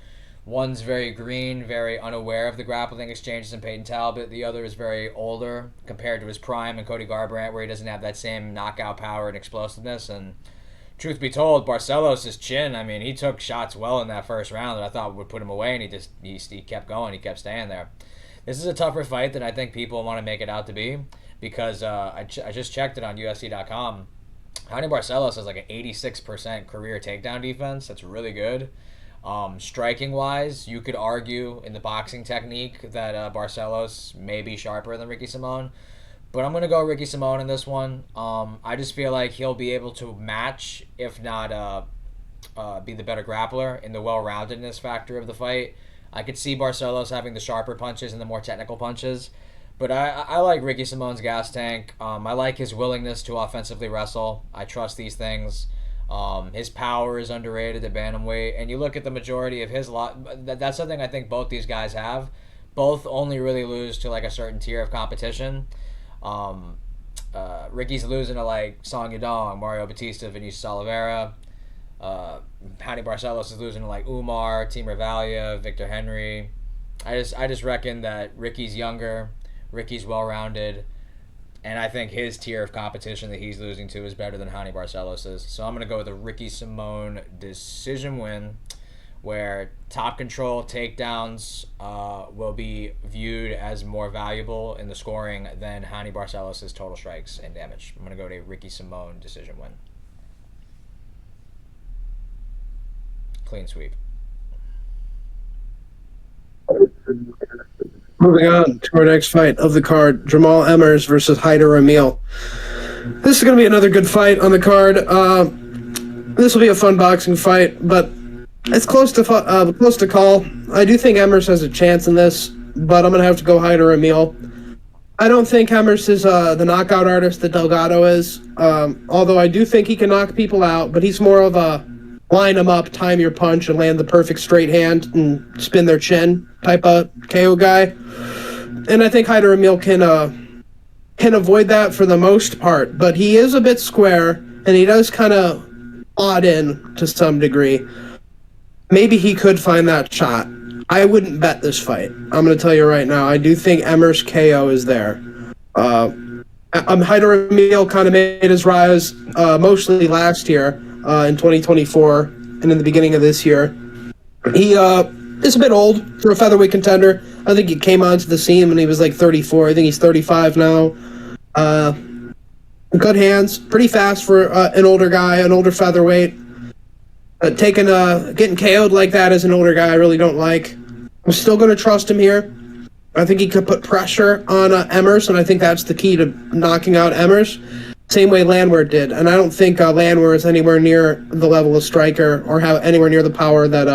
One's very green, very unaware of the grappling exchanges in Peyton Talbot. The other is very older compared to his prime in Cody Garbrandt, where he doesn't have that same knockout power and explosiveness. And truth be told, Barcelos' chin, he took shots well in that first round that I thought would put him away, and he kept going. He kept staying there. This is a tougher fight than I think people want to make it out to be, because I just checked it on UFC.com. Hani Barcelos has an 86% career takedown defense. That's really good. Striking wise, you could argue in the boxing technique that Barcelos may be sharper than Ricky Simone, but I'm gonna go Ricky Simone in this one. I just feel like he'll be able to match, if not be the better grappler in the well-roundedness factor of the fight. I could see Barcelos having the sharper punches and the more technical punches, but I like Ricky Simone's gas tank. I like his willingness to offensively wrestle. I trust these things. His power is underrated at bantamweight, and you look at the majority of his that's something I think both these guys have. Both only really lose to a certain tier of competition. Ricky's losing to Song Yadong, Mario Batista, Vinicius Oliveira. Hani Barcelos is losing to Umar, Timur Vallia, Victor Henry. I just reckon that Ricky's younger, Ricky's well-rounded, and I think his tier of competition that he's losing to is better than Hani Barcelos'. So I'm going to go with a Ricky Simone decision win, where top control takedowns will be viewed as more valuable in the scoring than Hani Barcelos' total strikes and damage. I'm going to go to a Ricky Simone decision win. Clean sweep. Moving on to our next fight of the card, Jamal Emmers versus Haider Emil. This is going to be another good fight on the card. This will be a fun boxing fight, but it's close to call. I do think Emmers has a chance in this, but I'm going to have to go Haider Emil. I don't think Emmers is the knockout artist that Delgado is, although I do think he can knock people out, but he's more of a line them up, time your punch, and land the perfect straight hand and spin their chin type of KO guy. And I think Haider Emil can avoid that for the most part, but he is a bit square, and he does kind of odd in to some degree. maybe he could find that shot. I wouldn't bet this fight. I'm going to tell you right now. I do think Emmer's KO is there. Hyder Emil kind of made his rise mostly last year in 2024 and in the beginning of this year. He is a bit old for a featherweight contender. I think he came onto the scene when he was like 34. I think he's 35 now. Good hands, pretty fast for an older guy, an older featherweight. Getting KO'd like that as an older guy, I really don't like. I'm still going to trust him here. I think he could put pressure on Emmers, and I think that's the key to knocking out Emmers. Same way Landwehr did, and I don't think Landwehr is anywhere near the level of striker or have anywhere near the power that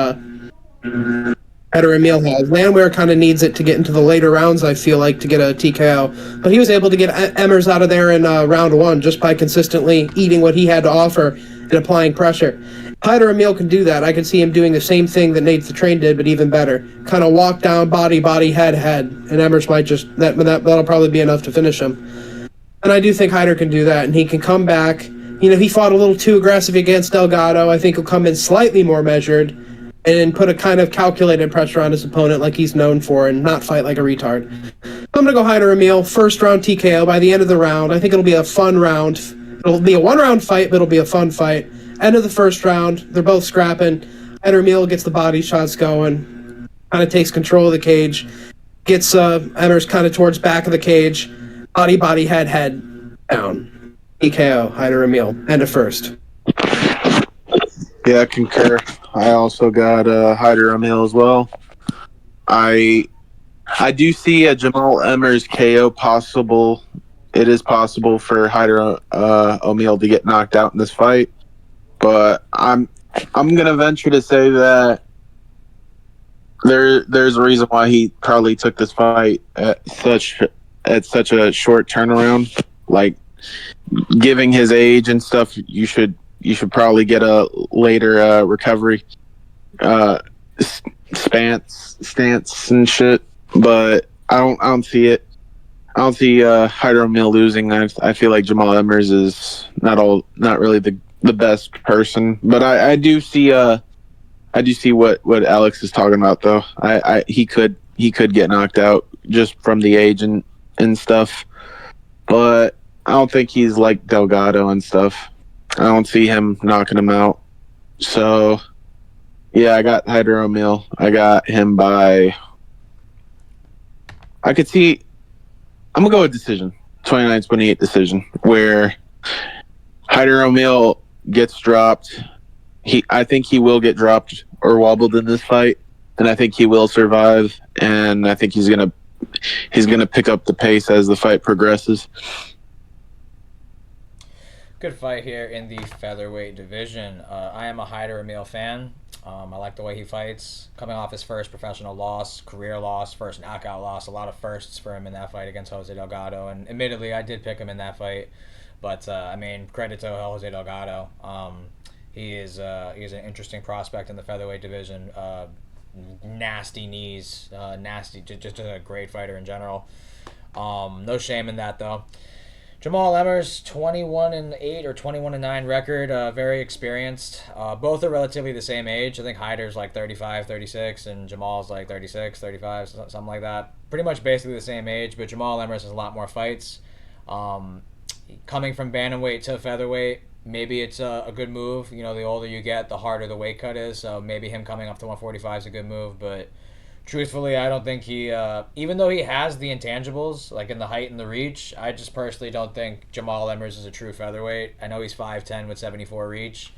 Hyder Emil has. Landwehr kind of needs it to get into the later rounds, I feel like, to get a TKO. But he was able to get Emmers out of there in round one just by consistently eating what he had to offer and applying pressure. Hyder Emil can do that. I can see him doing the same thing that Nate the Train did, but even better. Kind of walk down, body, head, and Emmers might just that'll probably be enough to finish him. And I do think Hyder can do that, and he can come back. You know, he fought a little too aggressive against Delgado. I think he'll come in slightly more measured and put a kind of calculated pressure on his opponent like he's known for and not fight like a retard. I'm going to go Hyder Emil, first round TKO by the end of the round. I think it'll be a fun round. It'll be a one-round fight, but it'll be a fun fight. End of the first round, they're both scrapping. Hyder Emil gets the body shots going, kind of takes control of the cage, gets Emmers kind of towards back of the cage, body, head down. TKO, Hyder Emil, end of first. Yeah, I concur. I also got Hyder Emil as well. I do see a Jamal Emmers KO possible. It is possible for Hyder Emil to get knocked out in this fight. But I'm gonna venture to say that there's a reason why he probably took this fight at such a short turnaround. Like, giving his age and stuff, you should probably get a later recovery stance and shit. But I don't see it. I don't see Hyder Emil losing. I feel like Jamal Emmers is not really the best person, but I do see what Alex is talking about though. He could get knocked out just from the age and stuff, but I don't think he's like Delgado and stuff. I don't see him knocking him out. So yeah, I got Hyder Emil. I got him by. I'm gonna go with decision, 29-28 decision, where Hyder Emil gets dropped. I think he will get dropped or wobbled in this fight, and I think he will survive. And I think he's gonna pick up the pace as the fight progresses. Good fight here in the featherweight division. I am a Hyder Emil fan. I like the way he fights. Coming off his first professional loss, career loss, first knockout loss. A lot of firsts for him in that fight against Jose Delgado. And admittedly, I did pick him in that fight. But, credit to Jose Delgado. He's an interesting prospect in the featherweight division. Nasty knees. Just a great fighter in general. No shame in that, though. Jamal Emmers, 21-8 or 21-9 record, very experienced. Both are relatively the same age. I think Hyder's like 35, 36, and Jamal's like 36, 35, something like that. Pretty much basically the same age, but Jamal Emmers has a lot more fights. Coming from bantamweight to featherweight, maybe it's a good move. You know, the older you get, the harder the weight cut is, so maybe him coming up to 145 is a good move, but truthfully, I don't think he, even though he has the intangibles, like in the height and the reach, I just personally don't think Jamal Emmers is a true featherweight. I know he's 5'10" with 74 reach,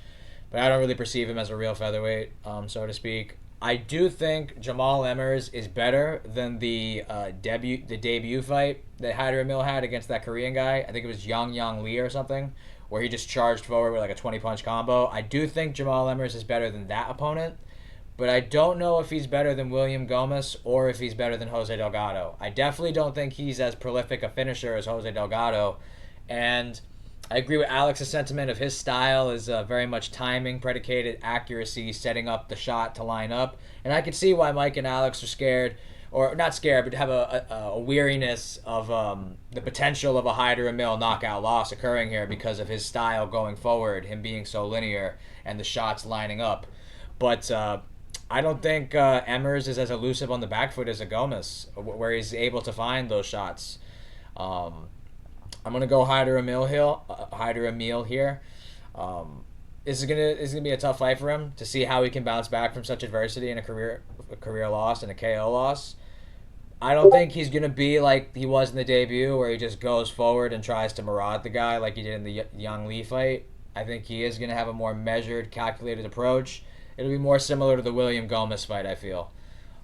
but I don't really perceive him as a real featherweight, so to speak. I do think Jamal Emmers is better than the debut fight that Hyder Emil had against that Korean guy. I think it was Yang Lee or something, where he just charged forward with like a 20-punch combo. I do think Jamal Emmers is better than that opponent. But I don't know if he's better than William Gomez or if he's better than Jose Delgado. I definitely don't think he's as prolific a finisher as Jose Delgado. And I agree with Alex's sentiment of his style is very much timing, predicated, accuracy, setting up the shot to line up. And I can see why Mike and Alex are scared, or not scared, but have a weariness of the potential of a Hyder Emil knockout loss occurring here because of his style going forward, him being so linear, and the shots lining up. But I don't think Emmers is as elusive on the back foot as a Gomez, where he's able to find those shots. I'm gonna go Hyder Emil here. This is gonna be a tough fight for him to see how he can bounce back from such adversity in a career loss and a KO loss. I don't think he's gonna be like he was in the debut, where he just goes forward and tries to maraud the guy like he did in the Yang Lee fight. I think he is gonna have a more measured, calculated approach. It'll be more similar to the William Gomez fight, I feel.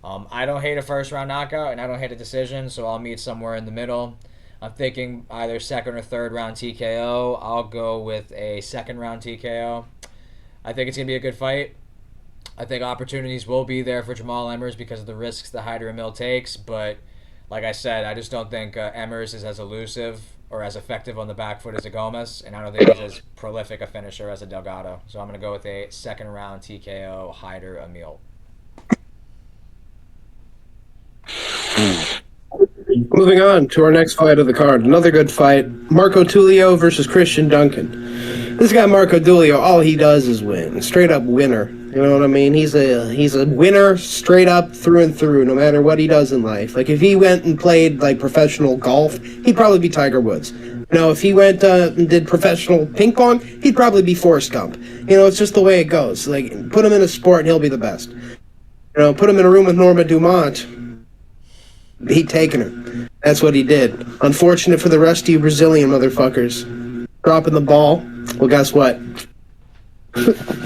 I don't hate a first round knockout, and I don't hate a decision, so I'll meet somewhere in the middle. I'm thinking either second or third round TKO. I'll go with a second round TKO. I think it's going to be a good fight. I think opportunities will be there for Jamal Emmers because of the risks that Hyder Emil takes, but like I said, I just don't think Emmers is as elusive or as effective on the back foot as a Gomez, and I don't think he's as prolific a finisher as a Delgado. So I'm going to go with a second round TKO Hyder Emil. Moving on to our next fight of the card. Another good fight. Marco Tulio versus Christian Duncan. This guy, Marco Tulio, all he does is win. Straight up winner. You know what I mean? He's a winner straight up through and through, no matter what he does in life. Like, if he went and played, like, professional golf, he'd probably be Tiger Woods. You know, if he went and did professional ping pong, he'd probably be Forrest Gump. You know, it's just the way it goes. Like, put him in a sport and he'll be the best. You know, put him in a room with Norma Dumont, he'd taken her. That's what he did. Unfortunate for the rest of you Brazilian motherfuckers. Dropping the ball. Well, guess what?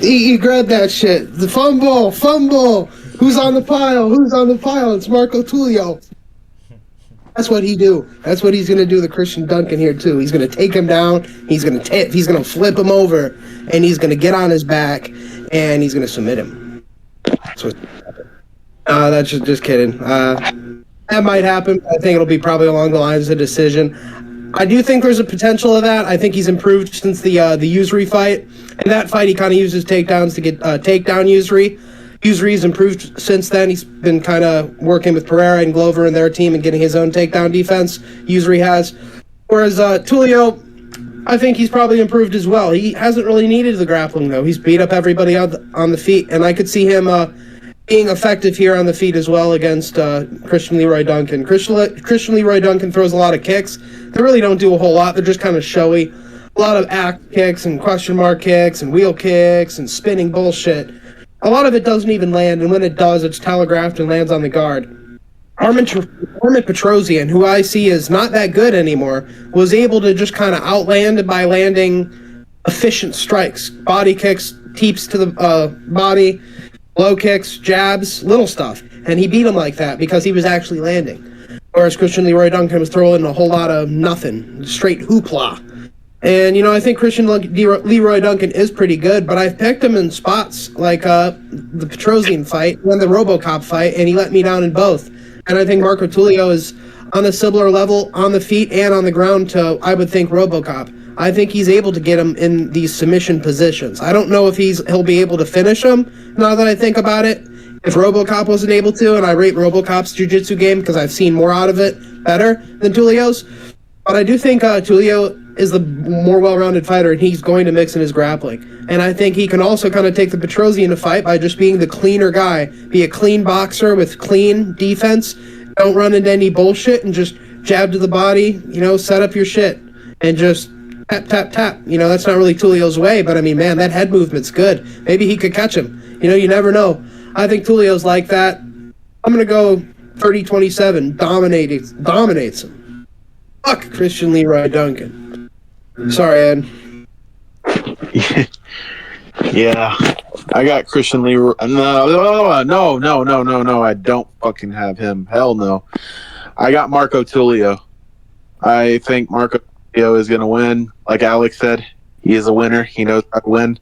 he grabbed that shit. The fumble. Who's on the pile? It's Marco Tulio. That's what he do. That's what he's going to do to Christian Duncan here, too. He's going to take him down. He's going to tip. He's going to flip him over. And he's going to get on his back. And he's going to submit him. That's what's going to happen. That's just kidding. That might happen. I think it'll be probably along the lines of a decision. I do think there's a potential of that. I think he's improved since the Usry fight. In that fight, he kind of uses takedowns to get takedown Usry. Usry's improved since then. He's been kind of working with Pereira and Glover and their team and getting his own takedown defense. Usry has. Whereas Tulio, I think he's probably improved as well. He hasn't really needed the grappling, though. He's beat up everybody on the feet, and I could see him being effective here on the feet as well against Christian Leroy Duncan. Christian Leroy Duncan throws a lot of kicks. They really don't do a whole lot. They're just kind of showy. A lot of act kicks and question mark kicks and wheel kicks and spinning bullshit. A lot of it doesn't even land, and when it does, it's telegraphed and lands on the guard. Armin Petrosian, who I see is not that good anymore, was able to just kind of outland by landing efficient strikes. Body kicks, teeps to the body, low kicks, jabs, little stuff. And he beat him like that because he was actually landing. Whereas Christian Leroy Duncan was throwing a whole lot of nothing, straight hoopla. And, you know, I think Christian Leroy Duncan is pretty good, but I've picked him in spots like the Petrosian fight and the RoboCop fight, and he let me down in both. And I think Marco Tulio is on a similar level on the feet and on the ground to, I would think, RoboCop. I think he's able to get him in these submission positions. I don't know if he'll be able to finish him, now that I think about it. If RoboCop wasn't able to, and I rate RoboCop's jiu-jitsu game because I've seen more out of it better than Tulio's. But I do think Tulio is the more well-rounded fighter, and he's going to mix in his grappling. And I think he can also kind of take the Petrosian to fight by just being the cleaner guy. Be a clean boxer with clean defense. Don't run into any bullshit and just jab to the body, you know, set up your shit. And just tap, tap, tap. You know, that's not really Tulio's way, but I mean, man, that head movement's good. Maybe he could catch him. You know, you never know. I think Tulio's like that. I'm going to go 30-27. Dominates him. Fuck Christian Leroy Duncan. Sorry, Ed. Yeah. I got Christian Leroy. No. I don't fucking have him. Hell no. I got Marco Tulio. I think Marco Tulio is going to win. Like Alex said, he is a winner. He knows how to win.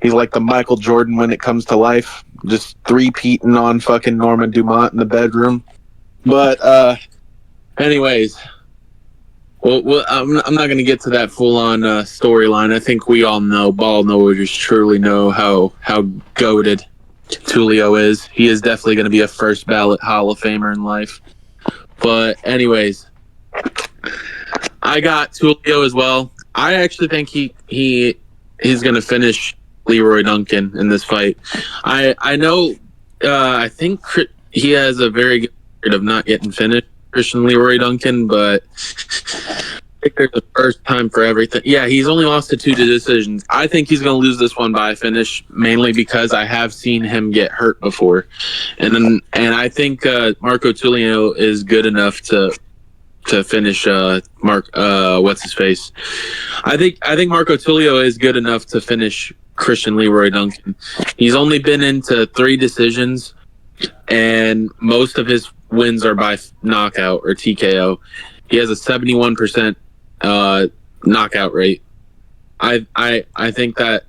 He's like the Michael Jordan when it comes to life. Just three-peating on fucking Norman Dumont in the bedroom. But, anyways. Well, I'm not going to get to that full-on storyline. I think we all know, ball knowers truly know how goated Tulio is. He is definitely going to be a first-ballot Hall of Famer in life. But anyways, I got Tulio as well. I actually think he's going to finish Leroy Duncan in this fight. I know I think he has a very good record of not getting finished, Christian Leroy Duncan, but I think there's a first time for everything. Yeah, he's only lost to 2 decisions. I think he's going to lose this one by a finish, mainly because I have seen him get hurt before, and I think Marco Tulio is good enough to finish what's his face. I think Marco Tulio is good enough to finish Christian Leroy Duncan. He's only been into 3 decisions, and most of his wins are by knockout or TKO. He has a 71% knockout rate. I think that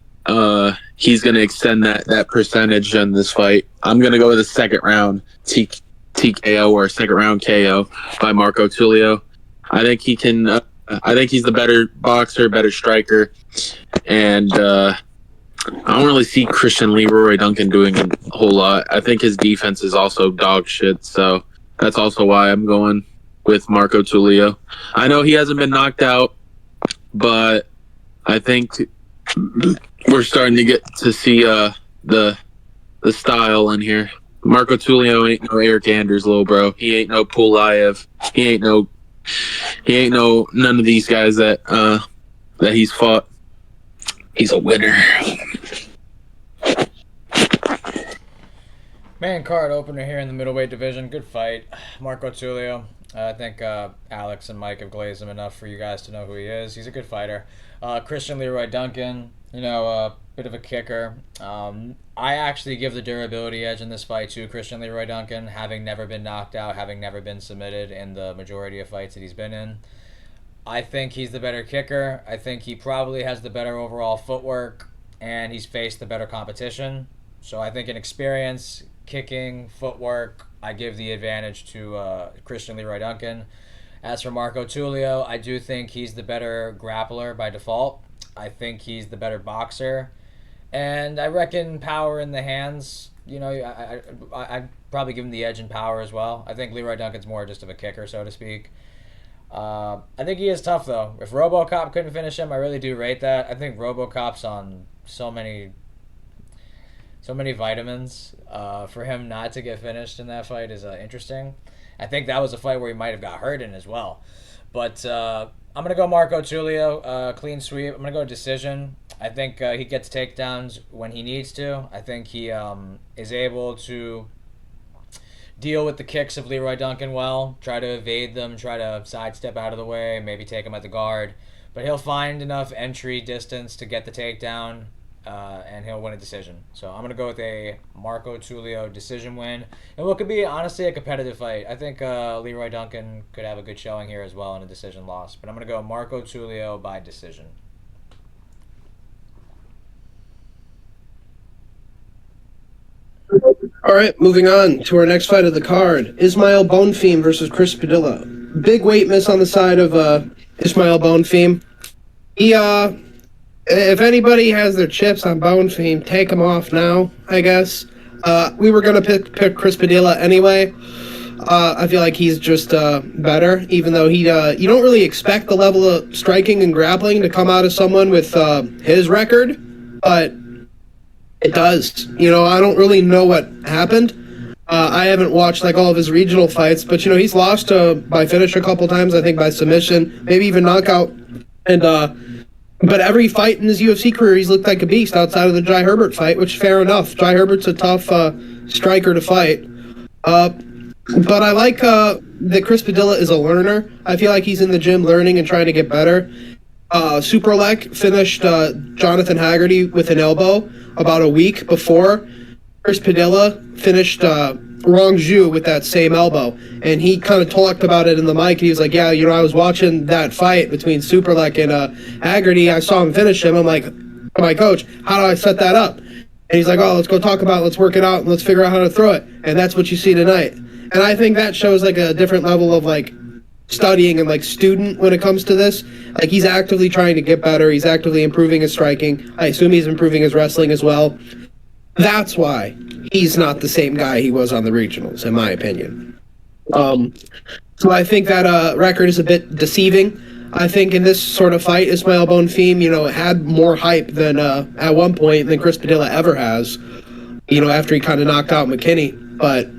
he's going to extend that percentage in this fight. I'm going to go with a second round TKO or a second round KO by Marco Tulio. I think he can. I think he's the better boxer, better striker, and I don't really see Christian Leroy Duncan doing a whole lot. I think his defense is also dog shit, so that's also why I'm going with Marco Tulio. I know he hasn't been knocked out, but I think we're starting to get to see the style in here. Marco Tulio ain't no Eric Anders, little bro. He ain't no Pulaev. He ain't no none of these guys that he's fought. He's a winner. Main card opener here in the middleweight division. Good fight. Marco Tulio. I think Alex and Mike have glazed him enough for you guys to know who he is. He's a good fighter. Christian Leroy Duncan, a bit of a kicker. I actually give the durability edge in this fight to Christian Leroy Duncan, having never been knocked out, having never been submitted in the majority of fights that he's been in. I think he's the better kicker. I think he probably has the better overall footwork, and he's faced the better competition. So I think in experience, kicking, footwork, I give the advantage to Christian Leroy Duncan. As for Marco Tulio, I do think he's the better grappler by default. I think he's the better boxer. And I reckon power in the hands, I'd probably give him the edge in power as well. I think Leroy Duncan's more just of a kicker, so to speak. I think he is tough, though. If RoboCop couldn't finish him, I really do rate that. I think RoboCop's on so many vitamins. For him not to get finished in that fight is interesting. I think that was a fight where he might have got hurt in as well. But I'm going to go Marco Tulio, clean sweep. I'm going to go decision. I think he gets takedowns when he needs to. I think he is able to deal with the kicks of Leroy Duncan well, try to evade them, try to sidestep out of the way, maybe take him at the guard. But he'll find enough entry distance to get the takedown, and he'll win a decision. So I'm going to go with a Marco Tulio decision win. And what could be, honestly, a competitive fight. I think Leroy Duncan could have a good showing here as well in a decision loss. But I'm going to go Marco Tulio by decision. All right, moving on to our next fight of the card. Ismail Bonfim versus Chris Padilla. Big weight miss on the side of Ismail Bonfim. He, if anybody has their chips on Bonfim, take them off now, I guess. We were going to pick Chris Padilla anyway. I feel like he's just better, even though you don't really expect the level of striking and grappling to come out of someone with his record, but it does. I don't really know what happened. I haven't watched all of his regional fights, but he's lost by finish a couple times, I think by submission, maybe even knockout. And but every fight in his UFC career, he's looked like a beast outside of the Jai Herbert fight, which fair enough. Jai Herbert's a tough striker to fight. But I like that Chris Padilla is a learner. I feel like he's in the gym learning and trying to get better. Superlek finished Jonathan Haggerty with an elbow about a week before. Chris Padilla finished Rong Zhu with that same elbow. And he kind of talked about it in the mic. He was like, yeah, I was watching that fight between Superlek and Haggerty. I saw him finish him. I'm like, my coach, how do I set that up? And he's like, let's go talk about it. Let's work it out, and let's figure out how to throw it. And that's what you see tonight. And I think that shows a different level of studying and student when it comes to this. He's actively trying to get better. He's actively improving his striking. I assume he's improving his wrestling as well. That's why he's not the same guy he was on the regionals, in my opinion. So I think that record is a bit deceiving. I think in this sort of fight, Ismail Bonfim, had more hype than at one point than Chris Padilla ever has. after he kind of knocked out McKinney. But,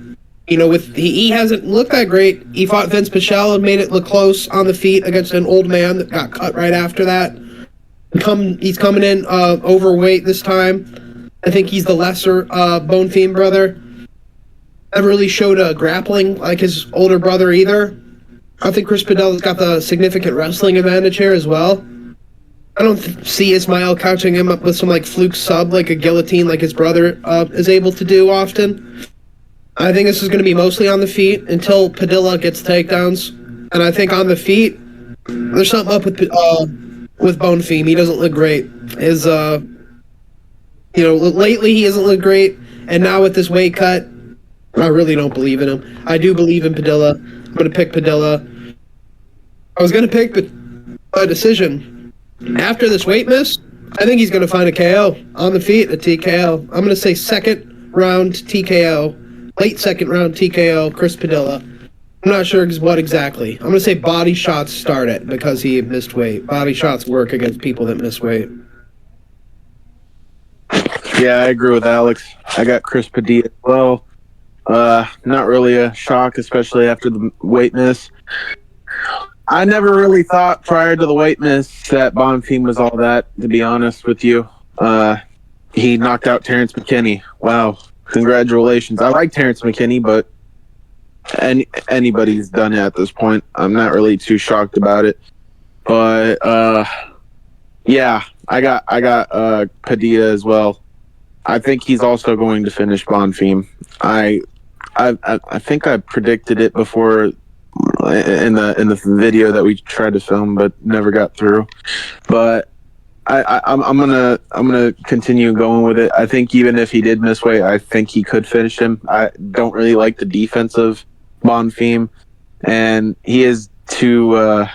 with he hasn't looked that great. He fought Vince Pichel and made it look close on the feet against an old man that got cut right after that. He's coming in overweight this time. I think he's the lesser Bonfim brother. Never really showed a grappling like his older brother either. I think Chris Pidella's got the significant wrestling advantage here as well. I don't see Ismael couching him up with some fluke sub, like a guillotine, like his brother is able to do often. I think this is going to be mostly on the feet until Padilla gets takedowns. And I think on the feet, there's something up with Bonfim. He doesn't look great. Lately he hasn't looked great, and now with this weight cut, I really don't believe in him. I do believe in Padilla. I'm going to pick Padilla. I was going to pick a decision. After this weight miss, I think he's going to find a KO on the feet, a TKO. I'm going to say second round TKO, late second round TKO, Chris Padilla. I'm not sure what exactly. I'm going to say body shots start it because he missed weight. Body shots work against people that miss weight. Yeah, I agree with Alex. I got Chris Padilla as well. Not really a shock, especially after the weight miss. I never really thought prior to the weight miss that Bonfim was all that, to be honest with you. He knocked out Terrence McKinney. Wow. Congratulations. I like Terrence McKinney, but anybody's done it at this point. I'm not really too shocked about it. But yeah, I got Padilla as well. I think he's also going to finish Bonfim. I think I predicted it before in the video that we tried to film but never got through. But I'm gonna continue going with it. I think even if he did miss weight, I think he could finish him. I don't really like the defense of Bonfim, and he is too. I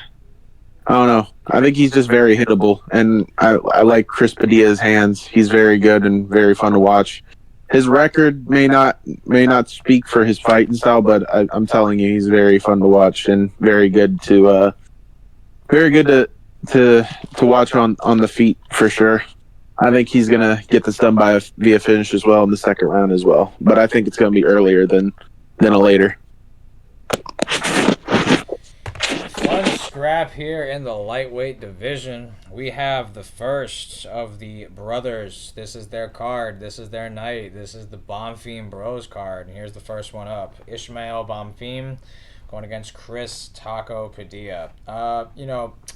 don't know. I think he's just very hittable, and I like Chris Padilla's hands. He's very good and very fun to watch. His record may not speak for his fighting style, but I'm telling you, he's very fun to watch and very good to watch on the feet for sure. I think he's gonna get this done via finish as well in the second round as well. But I think it's gonna be earlier than a later. Fun scrap here in the lightweight division. We have the first of the brothers. This is their card. This is their night. This is the Bonfim Bros card. And here's the first one up. Ismael Bonfim going against Chris Taco Padilla.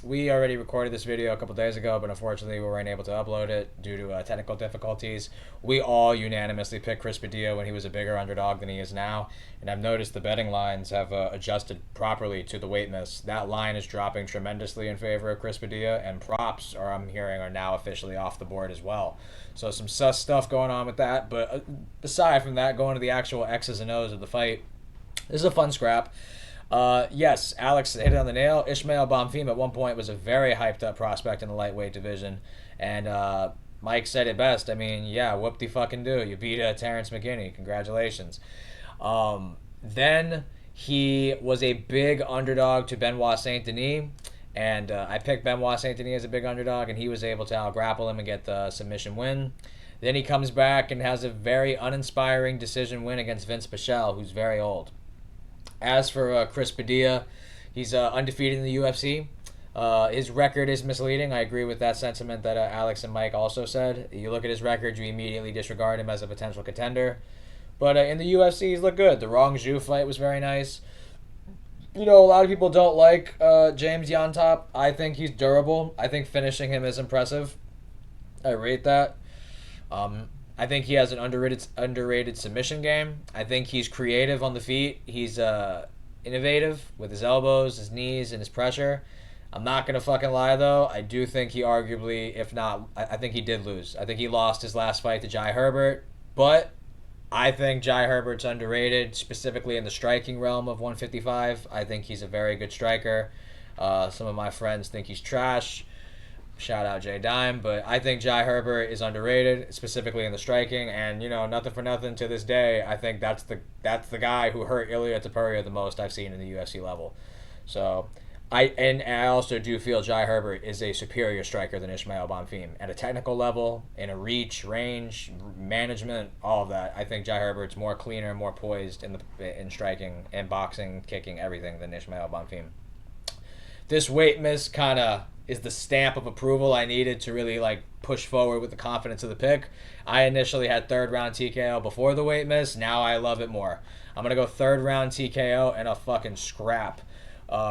We already recorded this video a couple days ago, but unfortunately we weren't able to upload it due to technical difficulties. We all unanimously picked Chris Padilla when he was a bigger underdog than he is now, and I've noticed the betting lines have adjusted properly to the weight miss. That line is dropping tremendously in favor of Chris Padilla, and props, or I'm hearing, are now officially off the board as well. So some sus stuff going on with that, but aside from that, going to the actual X's and O's of the fight, this is a fun scrap. Yes, Alex hit it on the nail. Ismael Bonfim at one point was a very hyped up prospect in the lightweight division, and Mike said it best. I mean, yeah, whoop de fucking do. You beat Terrence McKinney. Congratulations. Then he was a big underdog to Benoit Saint Denis, and I picked Benoit Saint Denis as a big underdog, and he was able to out-grapple him and get the submission win. Then he comes back and has a very uninspiring decision win against Vince Pichel, who's very old. As for Chris Padilla, he's undefeated in the UFC. His record is misleading. I agree with that sentiment that Alex and Mike also said. You look at his record, you immediately disregard him as a potential contender. But in the UFC, he's looked good. The Rong Zhu fight was very nice. A lot of people don't like James Yontop. I think he's durable. I think finishing him is impressive. I rate that. I think he has an underrated submission game. I think he's creative on the feet. He's innovative with his elbows, his knees, and his pressure. I'm not going to fucking lie, though. I do think he arguably, if not, I think he did lose. I think he lost his last fight to Jai Herbert. But I think Jai Herbert's underrated, specifically in the striking realm of 155. I think he's a very good striker. Some of my friends think he's trash. Shout out Jay Dime, but I think Jai Herbert is underrated, specifically in the striking, and nothing for nothing to this day, I think that's the guy who hurt Ilia Topuria the most I've seen in the UFC level. So I also do feel Jai Herbert is a superior striker than Ismail Bonfim at a technical level, in a reach, range, management, all of that. I think Jai Herbert's more cleaner, more poised in striking and boxing, kicking, everything than Ismail Bonfim. This weight miss kind of is the stamp of approval I needed to really like push forward with the confidence of the pick. I initially had third round TKO before the weight miss. Now I love it more. I'm gonna go third round TKO and a fucking scrap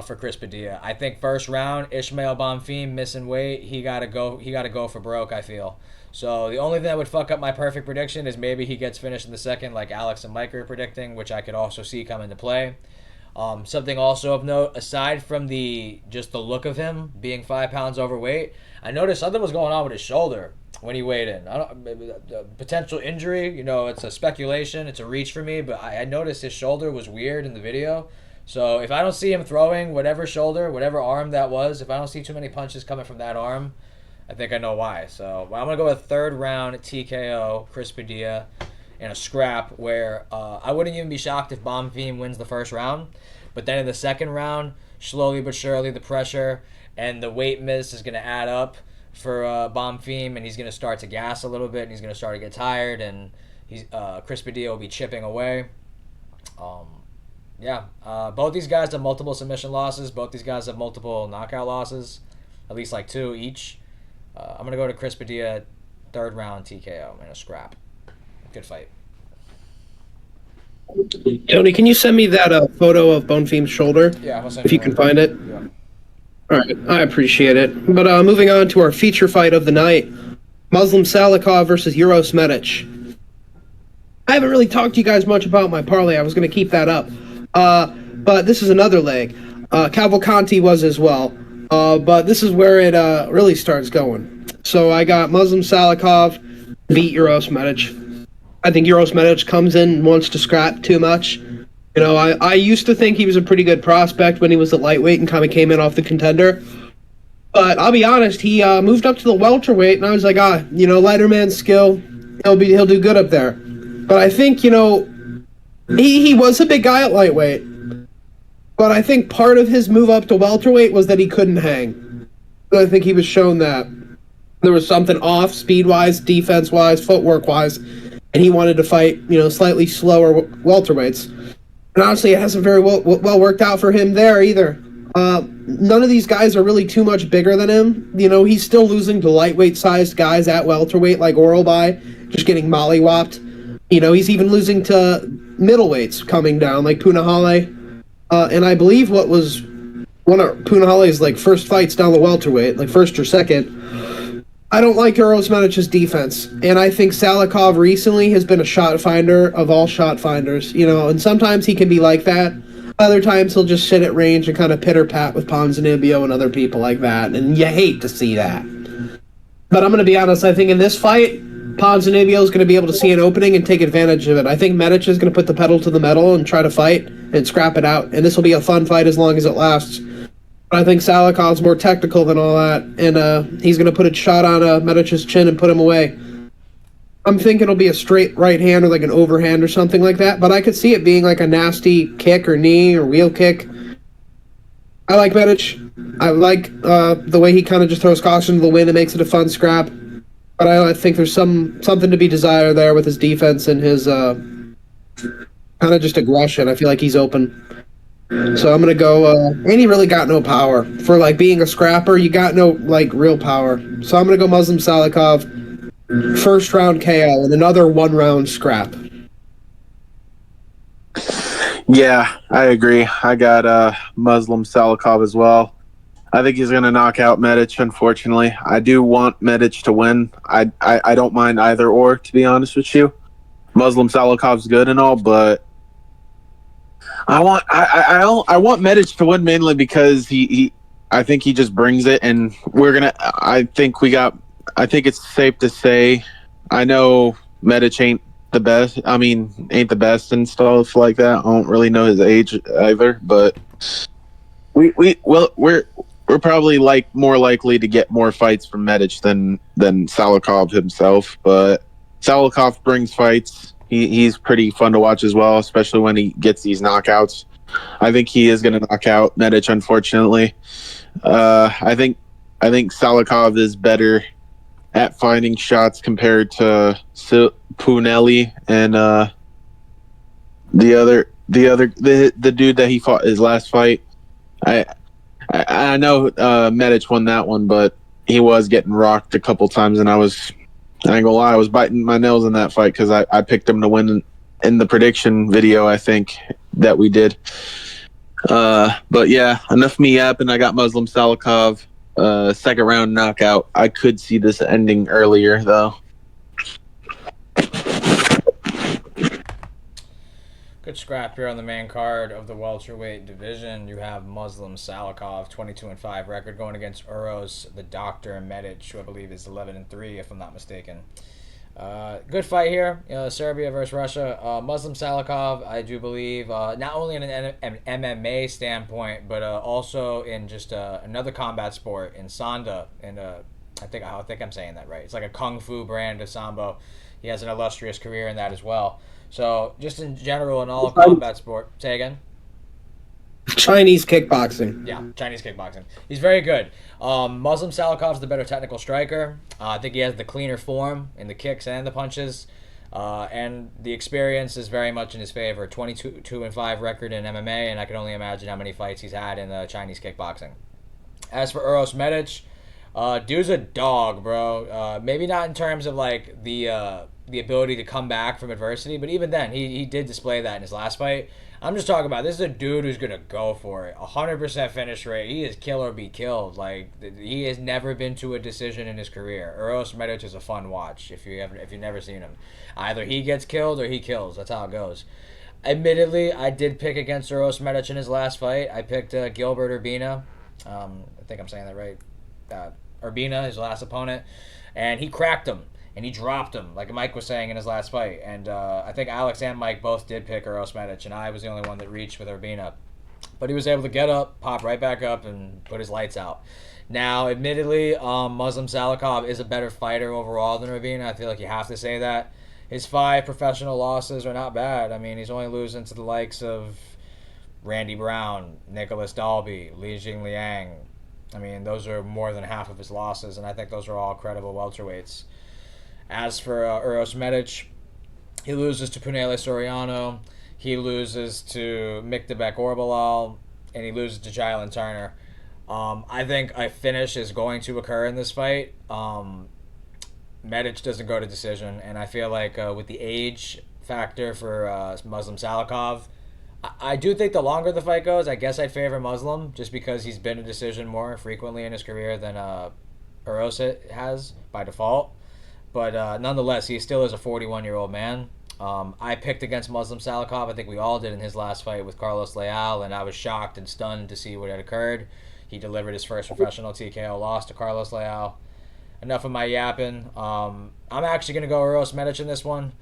for Chris Padilla. I think first round Ishmael Bonfim missing weight. He gotta go for broke. I feel. So the only thing that would fuck up my perfect prediction is maybe he gets finished in the second, like Alex and Mike are predicting, which I could also see come into play. Something also of note, aside from just the look of him being 5 pounds overweight, I noticed something was going on with his shoulder when he weighed in. Potential injury, it's a speculation, it's a reach for me, but I noticed his shoulder was weird in the video. So if I don't see him throwing whatever shoulder, whatever arm that was, if I don't see too many punches coming from that arm, I think I know why. So I'm going to go with third round TKO, Chris Padilla, in a scrap where I wouldn't even be shocked if Bonfim wins the first round. But then in the second round, slowly but surely, the pressure and the weight miss is going to add up for Bonfim, and he's going to start to gas a little bit, and he's going to start to get tired, and Chris Padilla will be chipping away. Both these guys have multiple submission losses. Both these guys have multiple knockout losses, at least like 2 each. I'm going to go to Chris Padilla, third round TKO in a scrap. Good fight. Tony, can you send me that photo of Bonfim's shoulder? Yeah, if you can find it. Yeah. All right, I appreciate it. But moving on to our feature fight of the night, Muslim Salikov versus Uros Medic. I haven't really talked to you guys much about my parlay. I was going to keep that up. But this is another leg. Cavalcanti was as well. But this is where it really starts going. So I got Muslim Salikov beat Uros Medic. I think Uros Medic comes in and wants to scrap too much. I used to think he was a pretty good prospect when he was a lightweight and kind of came in off the contender. But I'll be honest, he moved up to the welterweight, and I was like, lighter man skill, he'll do good up there. But I think, he was a big guy at lightweight. But I think part of his move up to welterweight was that he couldn't hang. I think he was shown that there was something off speed-wise, defense-wise, footwork-wise, and he wanted to fight, slightly slower welterweights. And honestly, it hasn't very well worked out for him there either. None of these guys are really too much bigger than him. He's still losing to lightweight-sized guys at welterweight like Oralby, just getting mollywopped. He's even losing to middleweights coming down like Punahale. And I believe what was one of Punahale's first fights down the welterweight, like first or second. I don't like Uros Medic's defense, and I think Salikov recently has been a shot finder of all shot finders, and sometimes he can be like that. Other times he'll just sit at range and kind of pitter-pat with Ponzinibbio and other people like that, and you hate to see that. But I'm going to be honest, I think in this fight, Ponzinibbio is going to be able to see an opening and take advantage of it. I think Medic is going to put the pedal to the metal and try to fight and scrap it out, and this will be a fun fight as long as it lasts. I think Salikov's more technical than all that, and he's going to put a shot on Medic's chin and put him away. I'm thinking it'll be a straight right hand or like an overhand or something like that, but I could see it being like a nasty kick or knee or wheel kick. I like Medic. I like the way he kind of just throws caution to the wind and makes it a fun scrap. But I think there's something to be desired there with his defense and his kind of just aggression. I feel like he's open. So I'm going to go, and he really got no power. For, being a scrapper, you got no, real power. So I'm going to go Muslim Salikov, first round KO, and another 1-round scrap. Yeah, I agree. I got Muslim Salikov as well. I think he's going to knock out Medic, unfortunately. I do want Medic to win. I don't mind either or, to be honest with you. Muslim Salikov's good and all, but I want Medic to win mainly because I think he just brings it, and I think it's safe to say, I know Medic ain't the best. Ain't the best and stuff like that. I don't really know his age either, but we're probably more likely to get more fights from Medic than Salikov himself. But Salikov brings fights. He's pretty fun to watch as well, especially when he gets these knockouts. I think he is going to knock out Medic. Unfortunately, I think Salikov is better at finding shots compared to Punelli and the dude that he fought his last fight. I I know Medic won that one, but he was getting rocked a couple times, and I ain't gonna lie, I was biting my nails in that fight because I picked him to win in the prediction video, I think, that we did. But yeah, enough me yapping. I got Muslim Salikov, second round knockout. I could see this ending earlier, though. Good scrap here on the main card of the welterweight division. You have Muslim Salikov, 22-5 record, going against Uros, the Doctor, Medic, who I believe is 11-3, if I'm not mistaken. Good fight here, Serbia versus Russia. Muslim Salikov, I do believe, not only in an MMA standpoint, but also in just another combat sport in Sanda. And I think I'm saying that right. It's like a kung fu brand of sambo. He has an illustrious career in that as well. So, just in general, in all combat sport. Say again? Chinese kickboxing. Yeah, Chinese kickboxing. He's very good. Muslim Salikov's the better technical striker. I think he has the cleaner form in the kicks and the punches. And the experience is very much in his favor. 22-5 record in MMA, and I can only imagine how many fights he's had in Chinese kickboxing. As for Uros Medic, dude's a dog, bro. Maybe not in terms of like the ability to come back from adversity, but even then, he did display that in his last fight. I'm just talking about, this is a dude who's gonna go for it. 100% finish rate. He is kill or be killed. Like, he has never been to a decision in his career. Uros Medic is a fun watch if you've never seen him. Either he gets killed or he kills. That's how it goes. Admittedly, I did pick against Uros Medic in his last fight. I picked Gilbert Urbina. I think I'm saying that right. Urbina, his last opponent, and he cracked him. And he dropped him, like Mike was saying in his last fight. And I think Alex and Mike both did pick Uros Medic, and I was the only one that reached with Urbina. But he was able to get up, pop right back up, and put his lights out. Now, admittedly, Muslim Salikov is a better fighter overall than Urbina. I feel like you have to say that. His 5 professional losses are not bad. I mean, he's only losing to the likes of Randy Brown, Nicholas Dalby, Li Jingliang. I mean, those are more than half of his losses, and I think those are all credible welterweights. As for Uros Medic, he loses to Punele Soriano, he loses to Miktabek Orbalal, and he loses to Jalen Turner. I think a finish is going to occur in this fight. Medic doesn't go to decision, and I feel like with the age factor for Muslim Salikov, I do think the longer the fight goes, I guess I'd favor Muslim, just because he's been a decision more frequently in his career than Uros has by default. But nonetheless, he still is a 41-year-old man. I picked against Muslim Salikov. I think we all did in his last fight with Carlos Leal, and I was shocked and stunned to see what had occurred. He delivered his first professional TKO loss to Carlos Leal. Enough of my yapping. I'm actually going to go Uros Medic in this one.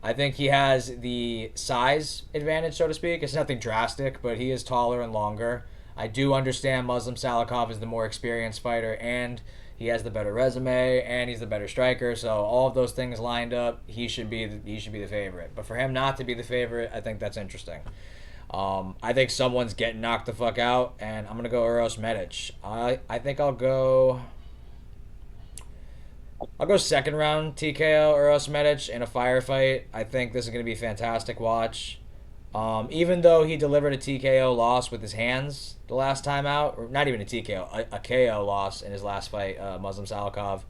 I think he has the size advantage, so to speak. It's nothing drastic, but he is taller and longer. I do understand Muslim Salikov is the more experienced fighter, and he has the better resume, and he's the better striker. So all of those things lined up, he should be the favorite. But for him not to be the favorite, I think that's interesting. I think someone's getting knocked the fuck out, and I'm gonna go Uros Medic. I think I'll go second round TKO Uros Medic in a firefight. I think this is gonna be a fantastic watch. Even though he delivered a TKO loss with his hands the last time out, or not even a TKO, a KO loss in his last fight, Muslim Salikov,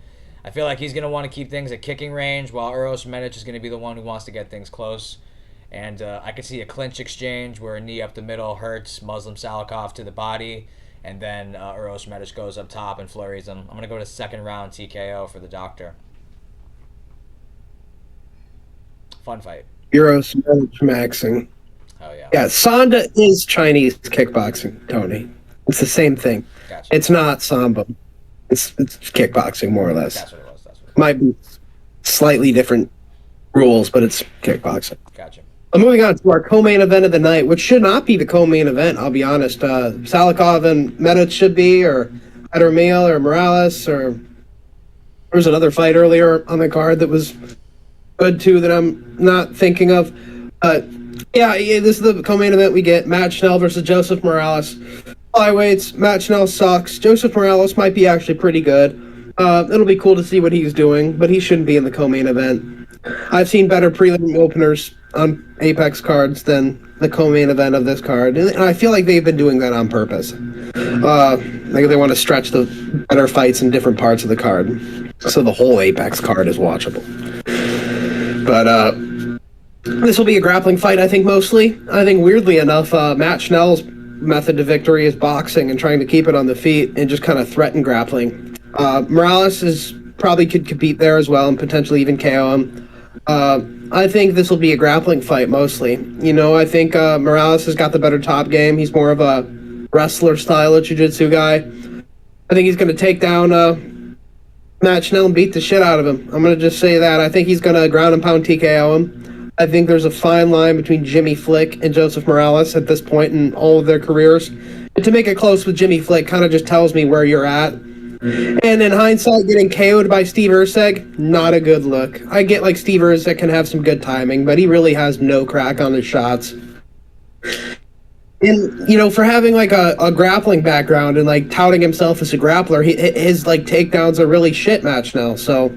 I feel like he's going to want to keep things at kicking range, while Uros Medic is going to be the one who wants to get things close. And I could see a clinch exchange where a knee up the middle hurts Muslim Salikov to the body, and then Uros Medic goes up top and flurries him. I'm going to go to second round TKO for the Doctor. Fun fight. Uros Medic maxing. Oh, yeah. Yeah, Sanda is Chinese kickboxing, Tony. It's the same thing. Gotcha. It's not Sambo. It's kickboxing, more or less. That's what it was. Might be slightly different rules, but it's kickboxing. Gotcha. Moving on to our co-main event of the night, which should not be the co-main event, I'll be honest. Salikov and Medic should be, or Edermeal or Morales, or there was another fight earlier on the card that was good too that I'm not thinking of. Yeah, this is the co-main event. We get Matt Schnell versus Joseph Morales. Flyweights, Matt Schnell sucks. Joseph Morales might be actually pretty good. It'll be cool to see what he's doing, but he shouldn't be in the co-main event. I've seen better prelim openers on Apex cards than the co-main event of this card, and I feel like they've been doing that on purpose. Like they want to stretch the better fights in different parts of the card, so the whole Apex card is watchable. But this will be a grappling fight, I think, mostly. I think, weirdly enough, Matt Schnell's method to victory is boxing and trying to keep it on the feet and just kind of threaten grappling. Morales probably could compete there as well and potentially even KO him. I think this will be a grappling fight mostly. I think Morales has got the better top game. He's more of a wrestler style of jiu-jitsu guy. I think he's going to take down Matt Schnell and beat the shit out of him. I'm going to just say that. I think he's going to ground and pound TKO him. I think there's a fine line between Jimmy Flick and Joseph Morales at this point in all of their careers. And to make it close with Jimmy Flick kind of just tells me where you're at. And in hindsight, getting KO'd by Steve Erceg, not a good look. I get like Steve Erceg can have some good timing, but he really has no crack on his shots. And, for having like a grappling background and like touting himself as a grappler, his like takedowns are really shit match now. So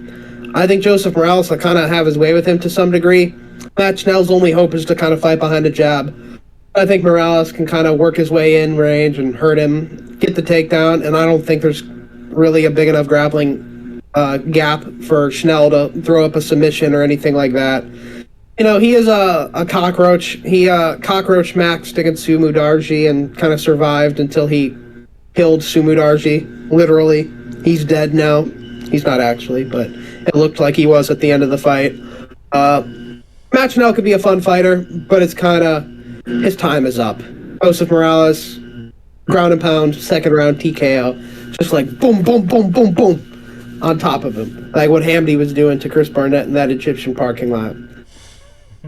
I think Joseph Morales will kind of have his way with him to some degree. Matt Schnell's only hope is to kind of fight behind a jab. I think Morales can kind of work his way in range and hurt him, get the takedown, and I don't think there's really a big enough grappling gap for Schnell to throw up a submission or anything like that. He is a cockroach. He cockroach maxed against Sumu Darji and kind of survived until he killed Sumu Darji. Literally. He's dead now. He's not actually, but it looked like he was at the end of the fight. Matt Schnell could be a fun fighter, but it's kind of his time is up. Joseph Morales, ground and pound, second round TKO, just like boom, boom, boom, boom, boom, on top of him, like what Hamdi was doing to Chris Barnett in that Egyptian parking lot.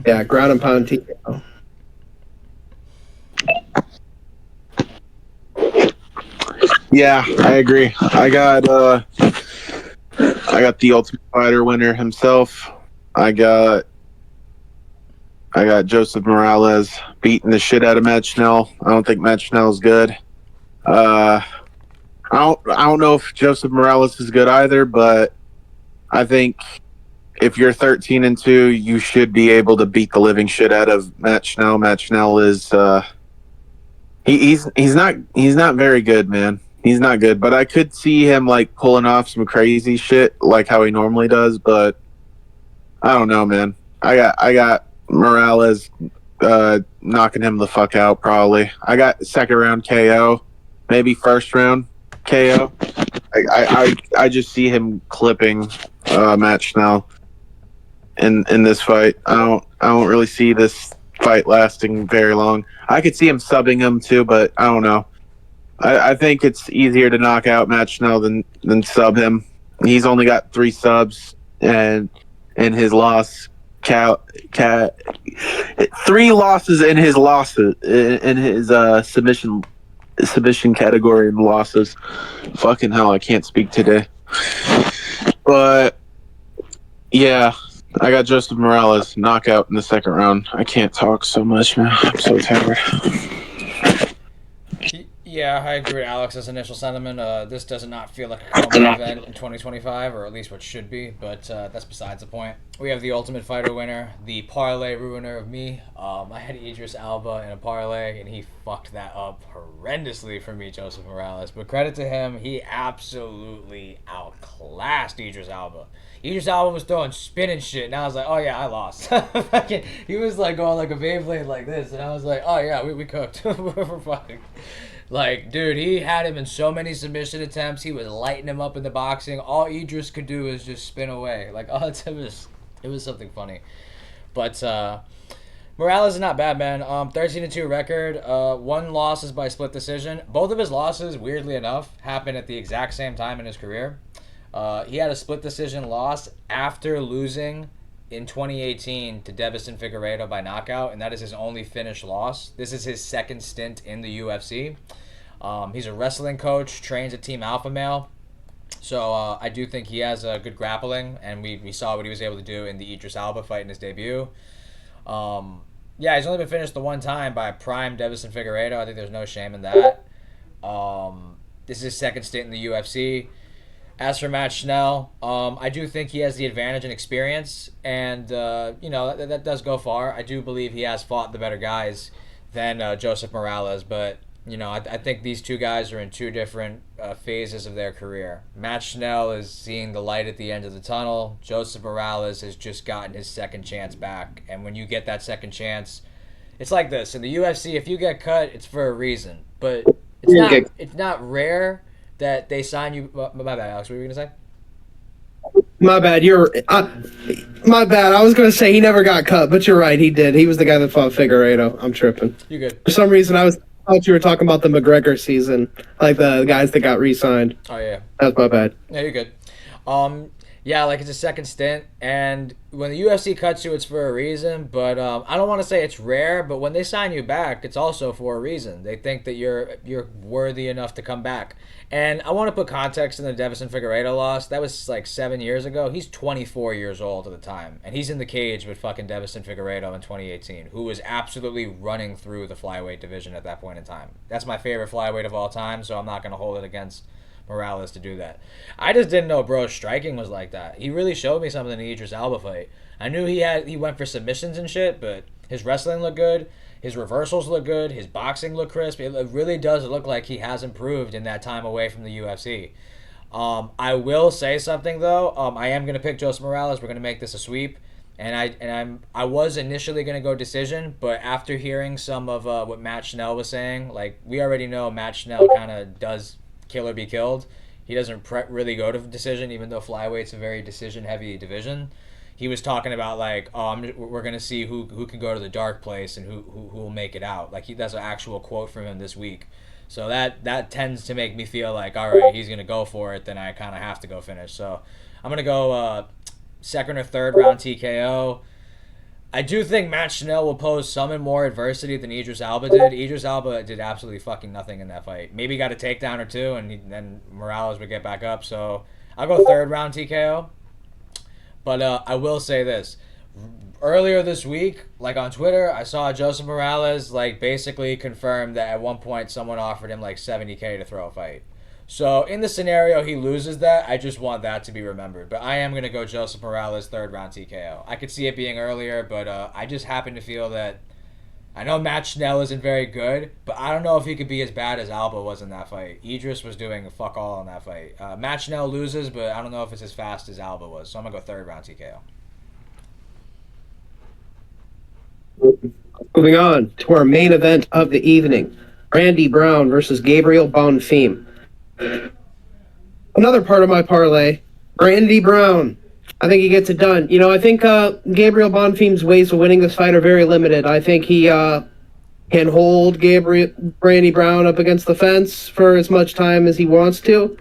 Yeah, ground and pound TKO. Yeah, I agree. I got the Ultimate Fighter winner himself. I got Joseph Morales beating the shit out of Matt Schnell. I don't think Matt Schnell's good. I don't know if Joseph Morales is good either, but I think if you're 13-2, you should be able to beat the living shit out of Matt Schnell. Matt Schnell is he's not very good, man. He's not good, but I could see him like pulling off some crazy shit like how he normally does, but I don't know, man. I got Morales knocking him the fuck out probably. I got second round KO, maybe first round KO. I just see him clipping Matt Schnell in this fight. I don't really see this fight lasting very long. I could see him subbing him too, but I don't know. I think it's easier to knock out Matt Schnell than sub him. He's only got 3 subs, and in his loss, 3 losses in his submission category and losses. Fucking hell, I can't speak today. But yeah, I got Joseph Morales knockout in the second round. I can't talk so much, man. I'm so tired. Yeah, I agree with Alex's initial sentiment. This does not feel like a common event in 2025, or at least what should be, but that's besides the point. We have the Ultimate Fighter winner, the parlay ruiner of me. I had Idris Alba in a parlay, and he fucked that up horrendously for me, Joseph Morales. But credit to him, he absolutely outclassed Idris Alba. Idris Alba was throwing spin and shit, and I was like, oh yeah, I lost. He was like going like a Beyblade like this, and I was like, oh yeah, we cooked. We're fucking... Like, dude, he had him in so many submission attempts. He was lighting him up in the boxing. All Idris could do is just spin away. Like, oh, it was something funny. But Morales is not bad, man. 13-2 record. 1 loss is by split decision. Both of his losses, weirdly enough, happened at the exact same time in his career. He had a split decision loss after losing in 2018 to Devison Figueiredo by knockout, and that is his only finished loss. This is his second stint in the UFC. He's a wrestling coach, trains at Team Alpha Male. So I do think he has a good grappling, and we saw what he was able to do in the Idris Alba fight in his debut. Yeah, he's only been finished the one time by prime Davison Figueiredo. I think there's no shame in that. This is his second stint in the UFC. As for Matt Schnell, I do think he has the advantage in experience, and that does go far. I do believe he has fought the better guys than Joseph Morales, but I think these two guys are in two different phases of their career. Matt Schnell is seeing the light at the end of the tunnel. Joseph Morales has just gotten his second chance back, and when you get that second chance, it's like this in the UFC. If you get cut, it's for a reason, but it's not rare that they sign you. My bad, Alex. What were you gonna say? My bad. My bad. I was gonna say he never got cut, but you're right. He did. He was the guy that fought Figueiredo. I'm tripping. You good? For some reason, I thought you were talking about the McGregor season, like the guys that got re-signed. Oh yeah. That's my bad. Yeah, you're good. Yeah, like it's a second stint, and when the UFC cuts you, it's for a reason. But I don't want to say it's rare, but when they sign you back, it's also for a reason. They think that you're worthy enough to come back. And I want to put context in the Davison Figueiredo loss. That was like 7 years ago. He's 24 years old at the time, and he's in the cage with fucking Davison Figueiredo in 2018, who was absolutely running through the flyweight division at that point in time. That's my favorite flyweight of all time, so I'm not going to hold it against Morales to do that. I just didn't know bro's striking was like that. He really showed me something in the Idris Elba fight. I knew he went for submissions and shit, but his wrestling looked good. His reversals look good. His boxing look crisp. It really does look like he has improved in that time away from the UFC. I will say something though. I am gonna pick Joseph Morales. We're gonna make this a sweep, and I was initially gonna go decision, but after hearing some of what Matt Schnell was saying, like we already know Matt Schnell kind of does kill or be killed. He doesn't really go to decision, even though flyweight's a very decision heavy division. He was talking about like, we're gonna see who can go to the dark place and who will make it out. Like that's an actual quote from him this week. So that tends to make me feel like, all right, he's gonna go for it. Then I kind of have to go finish. So I'm gonna go second or third round TKO. I do think Matt Schnell will pose some and more adversity than Idris Elba did. Idris Elba did absolutely fucking nothing in that fight. Maybe got a takedown or two, and then Morales would get back up. So I'll go third round TKO. But I will say this. Earlier this week, like on Twitter, I saw Joseph Morales like basically confirm that at one point someone offered him like $70K to throw a fight. So in the scenario he loses that, I just want that to be remembered. But I am going to go Joseph Morales third round TKO. I could see it being earlier, but I just happen to feel that I know Matt Schnell isn't very good, but I don't know if he could be as bad as Alba was in that fight. Idris was doing fuck all in that fight. Matt Schnell loses, but I don't know if it's as fast as Alba was. So I'm going to go third round TKO. Moving on to our main event of the evening. Randy Brown versus Gabriel Bonfim. Another part of my parlay, Randy Brown. I think he gets it done. I think Gabriel Bonfim's ways of winning this fight are very limited. I think he can hold Randy Brown up against the fence for as much time as he wants to.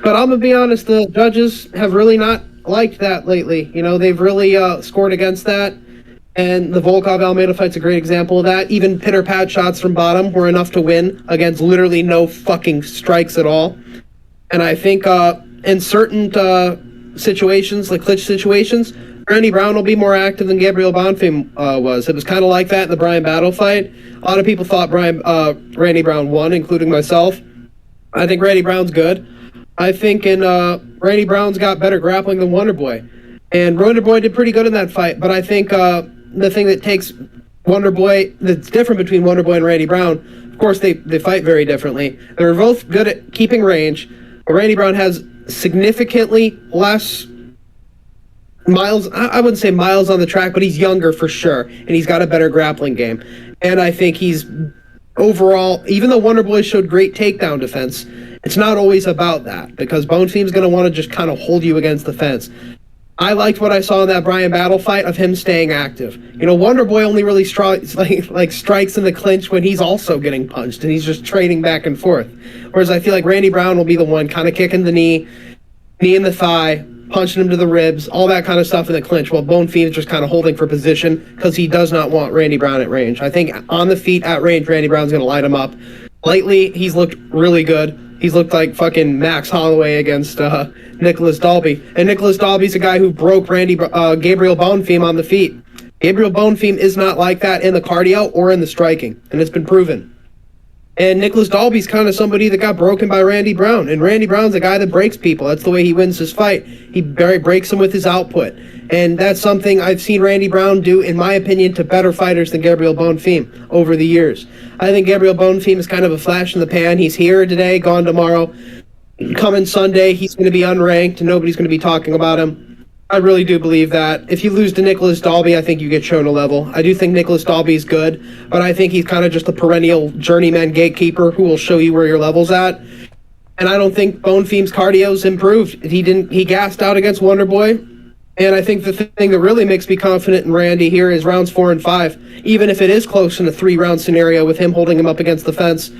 But I'm going to be honest, the judges have really not liked that lately. They've really scored against that. And the Volkov-Almeida fight's a great example of that. Even pitter-pat shots from bottom were enough to win against literally no fucking strikes at all. And I think in certain situations, like clinch situations, Randy Brown will be more active than Gabriel Bonfim was. It was kind of like that in the Brian Battle fight. A lot of people thought Randy Brown won, including myself. I think Randy Brown's good. I think Randy Brown's got better grappling than Wonderboy. And Wonderboy did pretty good in that fight, but I think the thing that takes Wonderboy, that's different between Wonderboy and Randy Brown, of course they fight very differently. They're both good at keeping range, but Randy Brown has significantly less miles, I wouldn't say miles on the track, but he's younger for sure, and he's got a better grappling game. And I think he's overall, even though Wonderboy showed great takedown defense, it's not always about that, because Bonfim's going to want to just kind of hold you against the fence. I liked what I saw in that Brian Battle fight of him staying active. Wonderboy only really strikes in the clinch when he's also getting punched, and he's just trading back and forth. Whereas I feel like Randy Brown will be the one kind of kicking the knee in the thigh, punching him to the ribs, all that kind of stuff in the clinch, while Bonfim is just kind of holding for position because he does not want Randy Brown at range. I think on the feet at range, Randy Brown's going to light him up. Lately, he's looked really good. He's looked like fucking Max Holloway against Nicholas Dalby. And Nicholas Dalby's a guy who broke Gabriel Bonfim on the feet. Gabriel Bonfim is not like that in the cardio or in the striking, and it's been proven. And Nicholas Dalby's kind of somebody that got broken by Randy Brown. And Randy Brown's a guy that breaks people. That's the way he wins his fight. He breaks them with his output. And that's something I've seen Randy Brown do, in my opinion, to better fighters than Gabriel Bonfim over the years. I think Gabriel Bonfim is kind of a flash in the pan. He's here today, gone tomorrow. Coming Sunday, he's going to be unranked, and nobody's going to be talking about him. I really do believe that. If you lose to Nicholas Dalby, I think you get shown a level. I do think Nicholas Dalby is good, but I think he's kind of just a perennial journeyman gatekeeper who will show you where your level's at. And I don't think Bonfim's cardio's improved. He gassed out against Wonderboy. And I think the thing that really makes me confident in Randy here is rounds 4 and 5. Even if it is close in a 3-round scenario with him holding him up against the fence,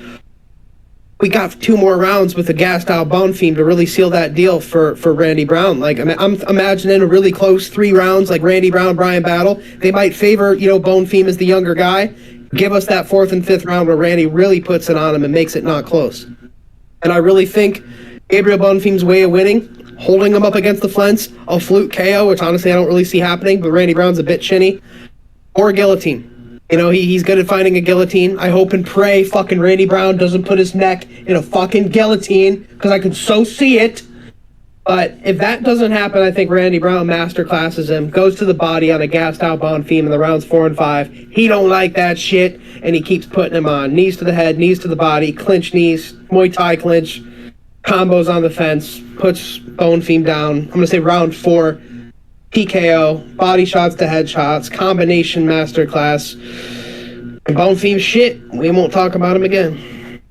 we got 2 more rounds with a gassed out Bonfim to really seal that deal for Randy Brown. Like, I'm imagining a really close 3 rounds, like Randy Brown, Brian Battle. They might favor, Bonfim as the younger guy. Give us that 4th and 5th round where Randy really puts it on him and makes it not close. And I really think Gabriel Bonfim's way of winning, holding him up against the fence, a fluke KO, which honestly I don't really see happening, but Randy Brown's a bit chinny, or guillotine. He's good at finding a guillotine. I hope and pray fucking Randy Brown doesn't put his neck in a fucking guillotine, because I could so see it. But if that doesn't happen, I think Randy Brown masterclasses him, goes to the body on a gassed out Bonfim in the rounds 4 and 5. He don't like that shit, and he keeps putting him on. Knees to the head, knees to the body, clinch knees, Muay Thai clinch, combos on the fence, puts Bonfim down. I'm going to say round 4. TKO, body shots to headshots, combination masterclass. Bonfim shit, we won't talk about him again.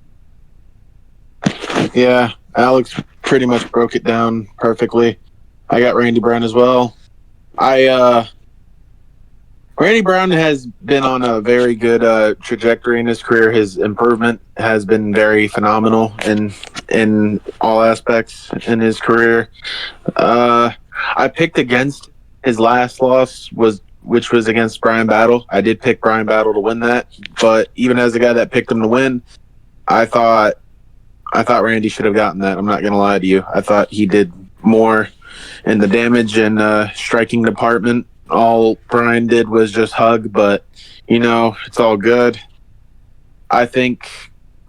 Yeah, Alex pretty much broke it down perfectly. I got Randy Brown as well. Randy Brown has been on a very good trajectory in his career. His improvement has been very phenomenal in all aspects in his career. I picked against his last loss, which was against Brian Battle. I did pick Brian Battle to win that, but even as a guy that picked him to win, I thought Randy should have gotten that. I'm not going to lie to you. I thought he did more in the damage and striking department. All Brian did was just hug, but, it's all good. I think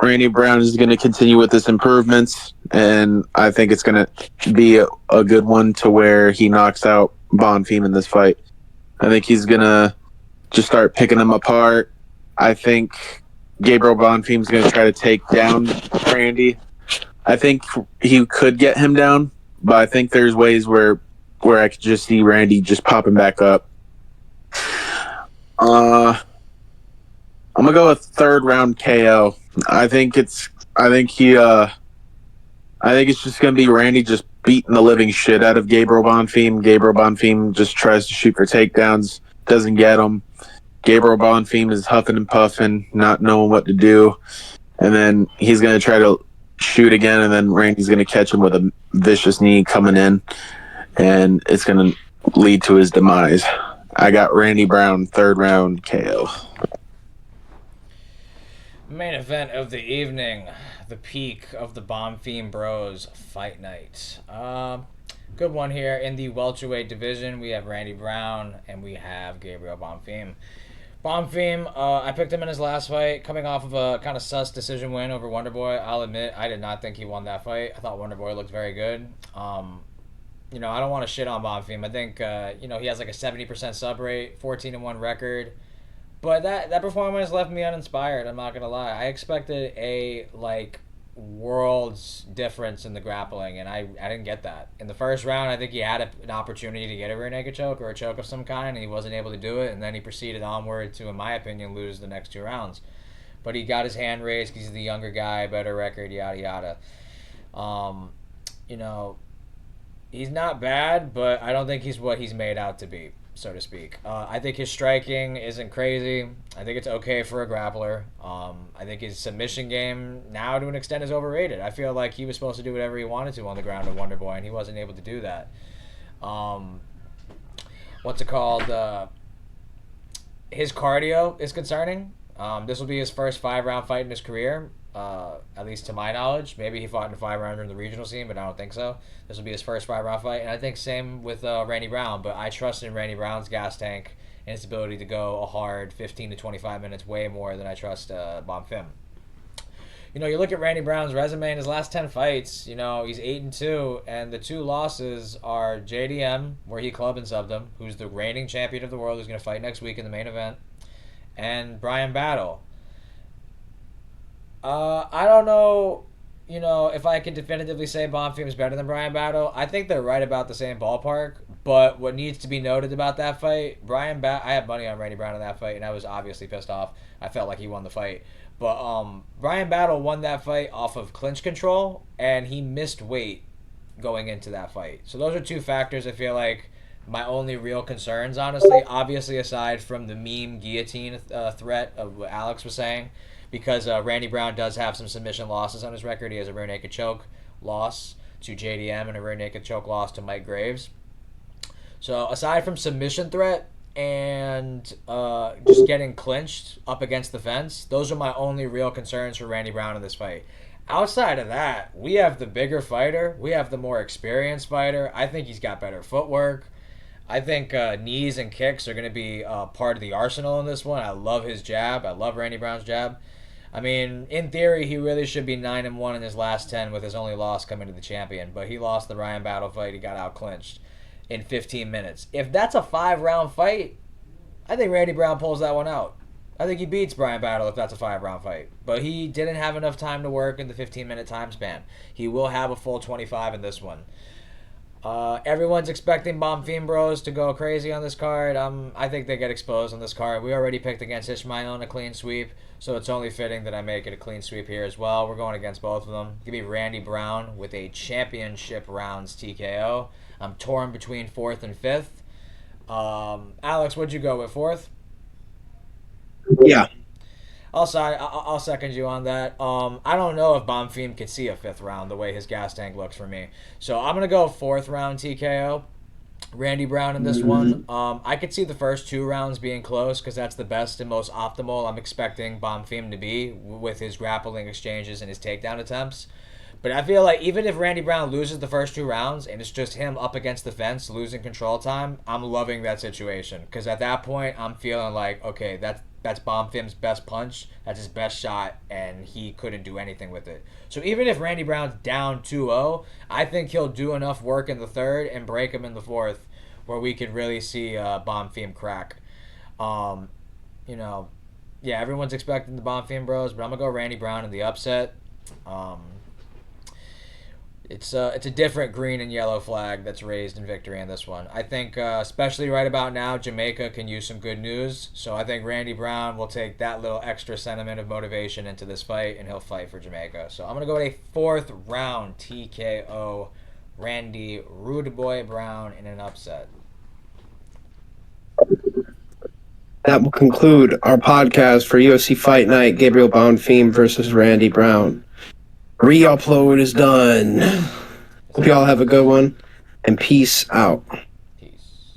Randy Brown is going to continue with his improvements, and I think it's going to be a good one to where he knocks out Bonfim in this fight. I think he's going to just start picking him apart. I think Gabriel Bonfim's going to try to take down Randy. I think he could get him down, but I think there's ways where I could just see Randy just popping back up. I'm gonna go with 3rd round KO. I think it's just gonna be Randy just beating the living shit out of Gabriel Bonfim. Gabriel Bonfim just tries to shoot for takedowns, doesn't get them. Gabriel Bonfim is huffing and puffing, not knowing what to do, and then he's gonna try to shoot again, and then Randy's gonna catch him with a vicious knee coming in, and it's gonna lead to his demise. I got Randy Brown, 3rd round KO. Main event of the evening, the peak of the Bonfim Bros fight night. Good one here in the welterweight division. We have Randy Brown and we have Gabriel Bonfim. Bonfim, I picked him in his last fight, coming off of a kind of sus decision win over Wonderboy. I'll admit, I did not think he won that fight. I thought Wonderboy looked very good. I don't want to shit on Bonfim. I think, he has like a 70% sub rate, 14-1 record. But that performance left me uninspired, I'm not going to lie. I expected a, world's difference in the grappling, and I didn't get that. In the first round, I think he had an opportunity to get a rear naked choke or a choke of some kind, and he wasn't able to do it, and then he proceeded onward to, in my opinion, lose the next 2 rounds. But he got his hand raised because he's the younger guy, better record, yada, yada. He's not bad, but I don't think he's what he's made out to be, so to speak. I think his striking isn't crazy. I think it's okay for a grappler. I think his submission game, now to an extent, is overrated. I feel like he was supposed to do whatever he wanted to on the ground with Wonderboy, and he wasn't able to do that. His cardio is concerning. This will be his first 5-round fight in his career. at least to my knowledge. Maybe he fought in a 5-rounder in the regional scene, but I don't think so. This will be his first 5-round fight, and I think same with Randy Brown. But I trust in Randy Brown's gas tank and his ability to go a hard 15 to 25 minutes way more than I trust Bonfim. You look at Randy Brown's resume in his last 10 fights, he's 8-2, and the 2 losses are JDM, where he clubbed and subbed him, who's the reigning champion of the world, who's going to fight next week in the main event, and Brian Battle. I don't know, if I can definitively say Bonfim is better than Brian Battle. I think they're right about the same ballpark, but what needs to be noted about that fight, I have money on Randy Brown in that fight, and I was obviously pissed off. I felt like he won the fight. But Brian Battle won that fight off of clinch control, and he missed weight going into that fight. So those are 2 factors I feel like my only real concerns, honestly. Obviously, aside from the meme guillotine threat of what Alex was saying, because Randy Brown does have some submission losses on his record. He has a rear naked choke loss to JDM and a rear naked choke loss to Mike Graves. So aside from submission threat, and just getting clinched up against the fence, those are my only real concerns for Randy Brown in this fight. Outside of that, we have the bigger fighter. We have the more experienced fighter. I think he's got better footwork. I think knees and kicks are going to be part of the arsenal in this one. I love his jab. I love Randy Brown's jab. I mean, in theory, he really should be 9-1 in his last 10 with his only loss coming to the champion. But he lost the Ryan Battle fight. He got out clinched in 15 minutes. If that's a 5-round fight, I think Randy Brown pulls that one out. I think he beats Brian Battle if that's a 5-round fight. But he didn't have enough time to work in the 15-minute time span. He will have a full 25 in this one. Everyone's expecting Bonfim Bros to go crazy on this card. I think they get exposed on this card. We already picked against Ishmael in a clean sweep, so it's only fitting that I make it a clean sweep here as well. We're going against both of them. Give me Randy Brown with a championship rounds TKO. I'm torn between 4th and 5th. Alex, what'd you go with, 4th? Yeah. I'll second you on that. I don't know if Bonfim could see a 5th round the way his gas tank looks for me. So I'm going to go 4th round TKO. Randy Brown in this one. I could see the first 2 rounds being close because that's the best and most optimal I'm expecting Bonfim to be with his grappling exchanges and his takedown attempts. But I feel like even if Randy Brown loses the first 2 rounds and it's just him up against the fence losing control time, I'm loving that situation. Because at that point, I'm feeling like, okay, that's Bonfim's best punch. That's his best shot, and he couldn't do anything with it. So even if Randy Brown's down 2-0, I think he'll do enough work in the 3rd and break him in the 4th where we could really see Bonfim crack. Everyone's expecting the Bonfim Bros, but I'm going to go Randy Brown in the upset. It's a different green and yellow flag that's raised in victory in this one. I think, especially right about now, Jamaica can use some good news. So I think Randy Brown will take that little extra sentiment of motivation into this fight, and he'll fight for Jamaica. So I'm going to go with a 4th round TKO Randy Rude Boy Brown in an upset. That will conclude our podcast for UFC Fight Night, Gabriel Bonfim versus Randy Brown. Re-upload is done. Hope y'all have a good one, and peace out. Peace.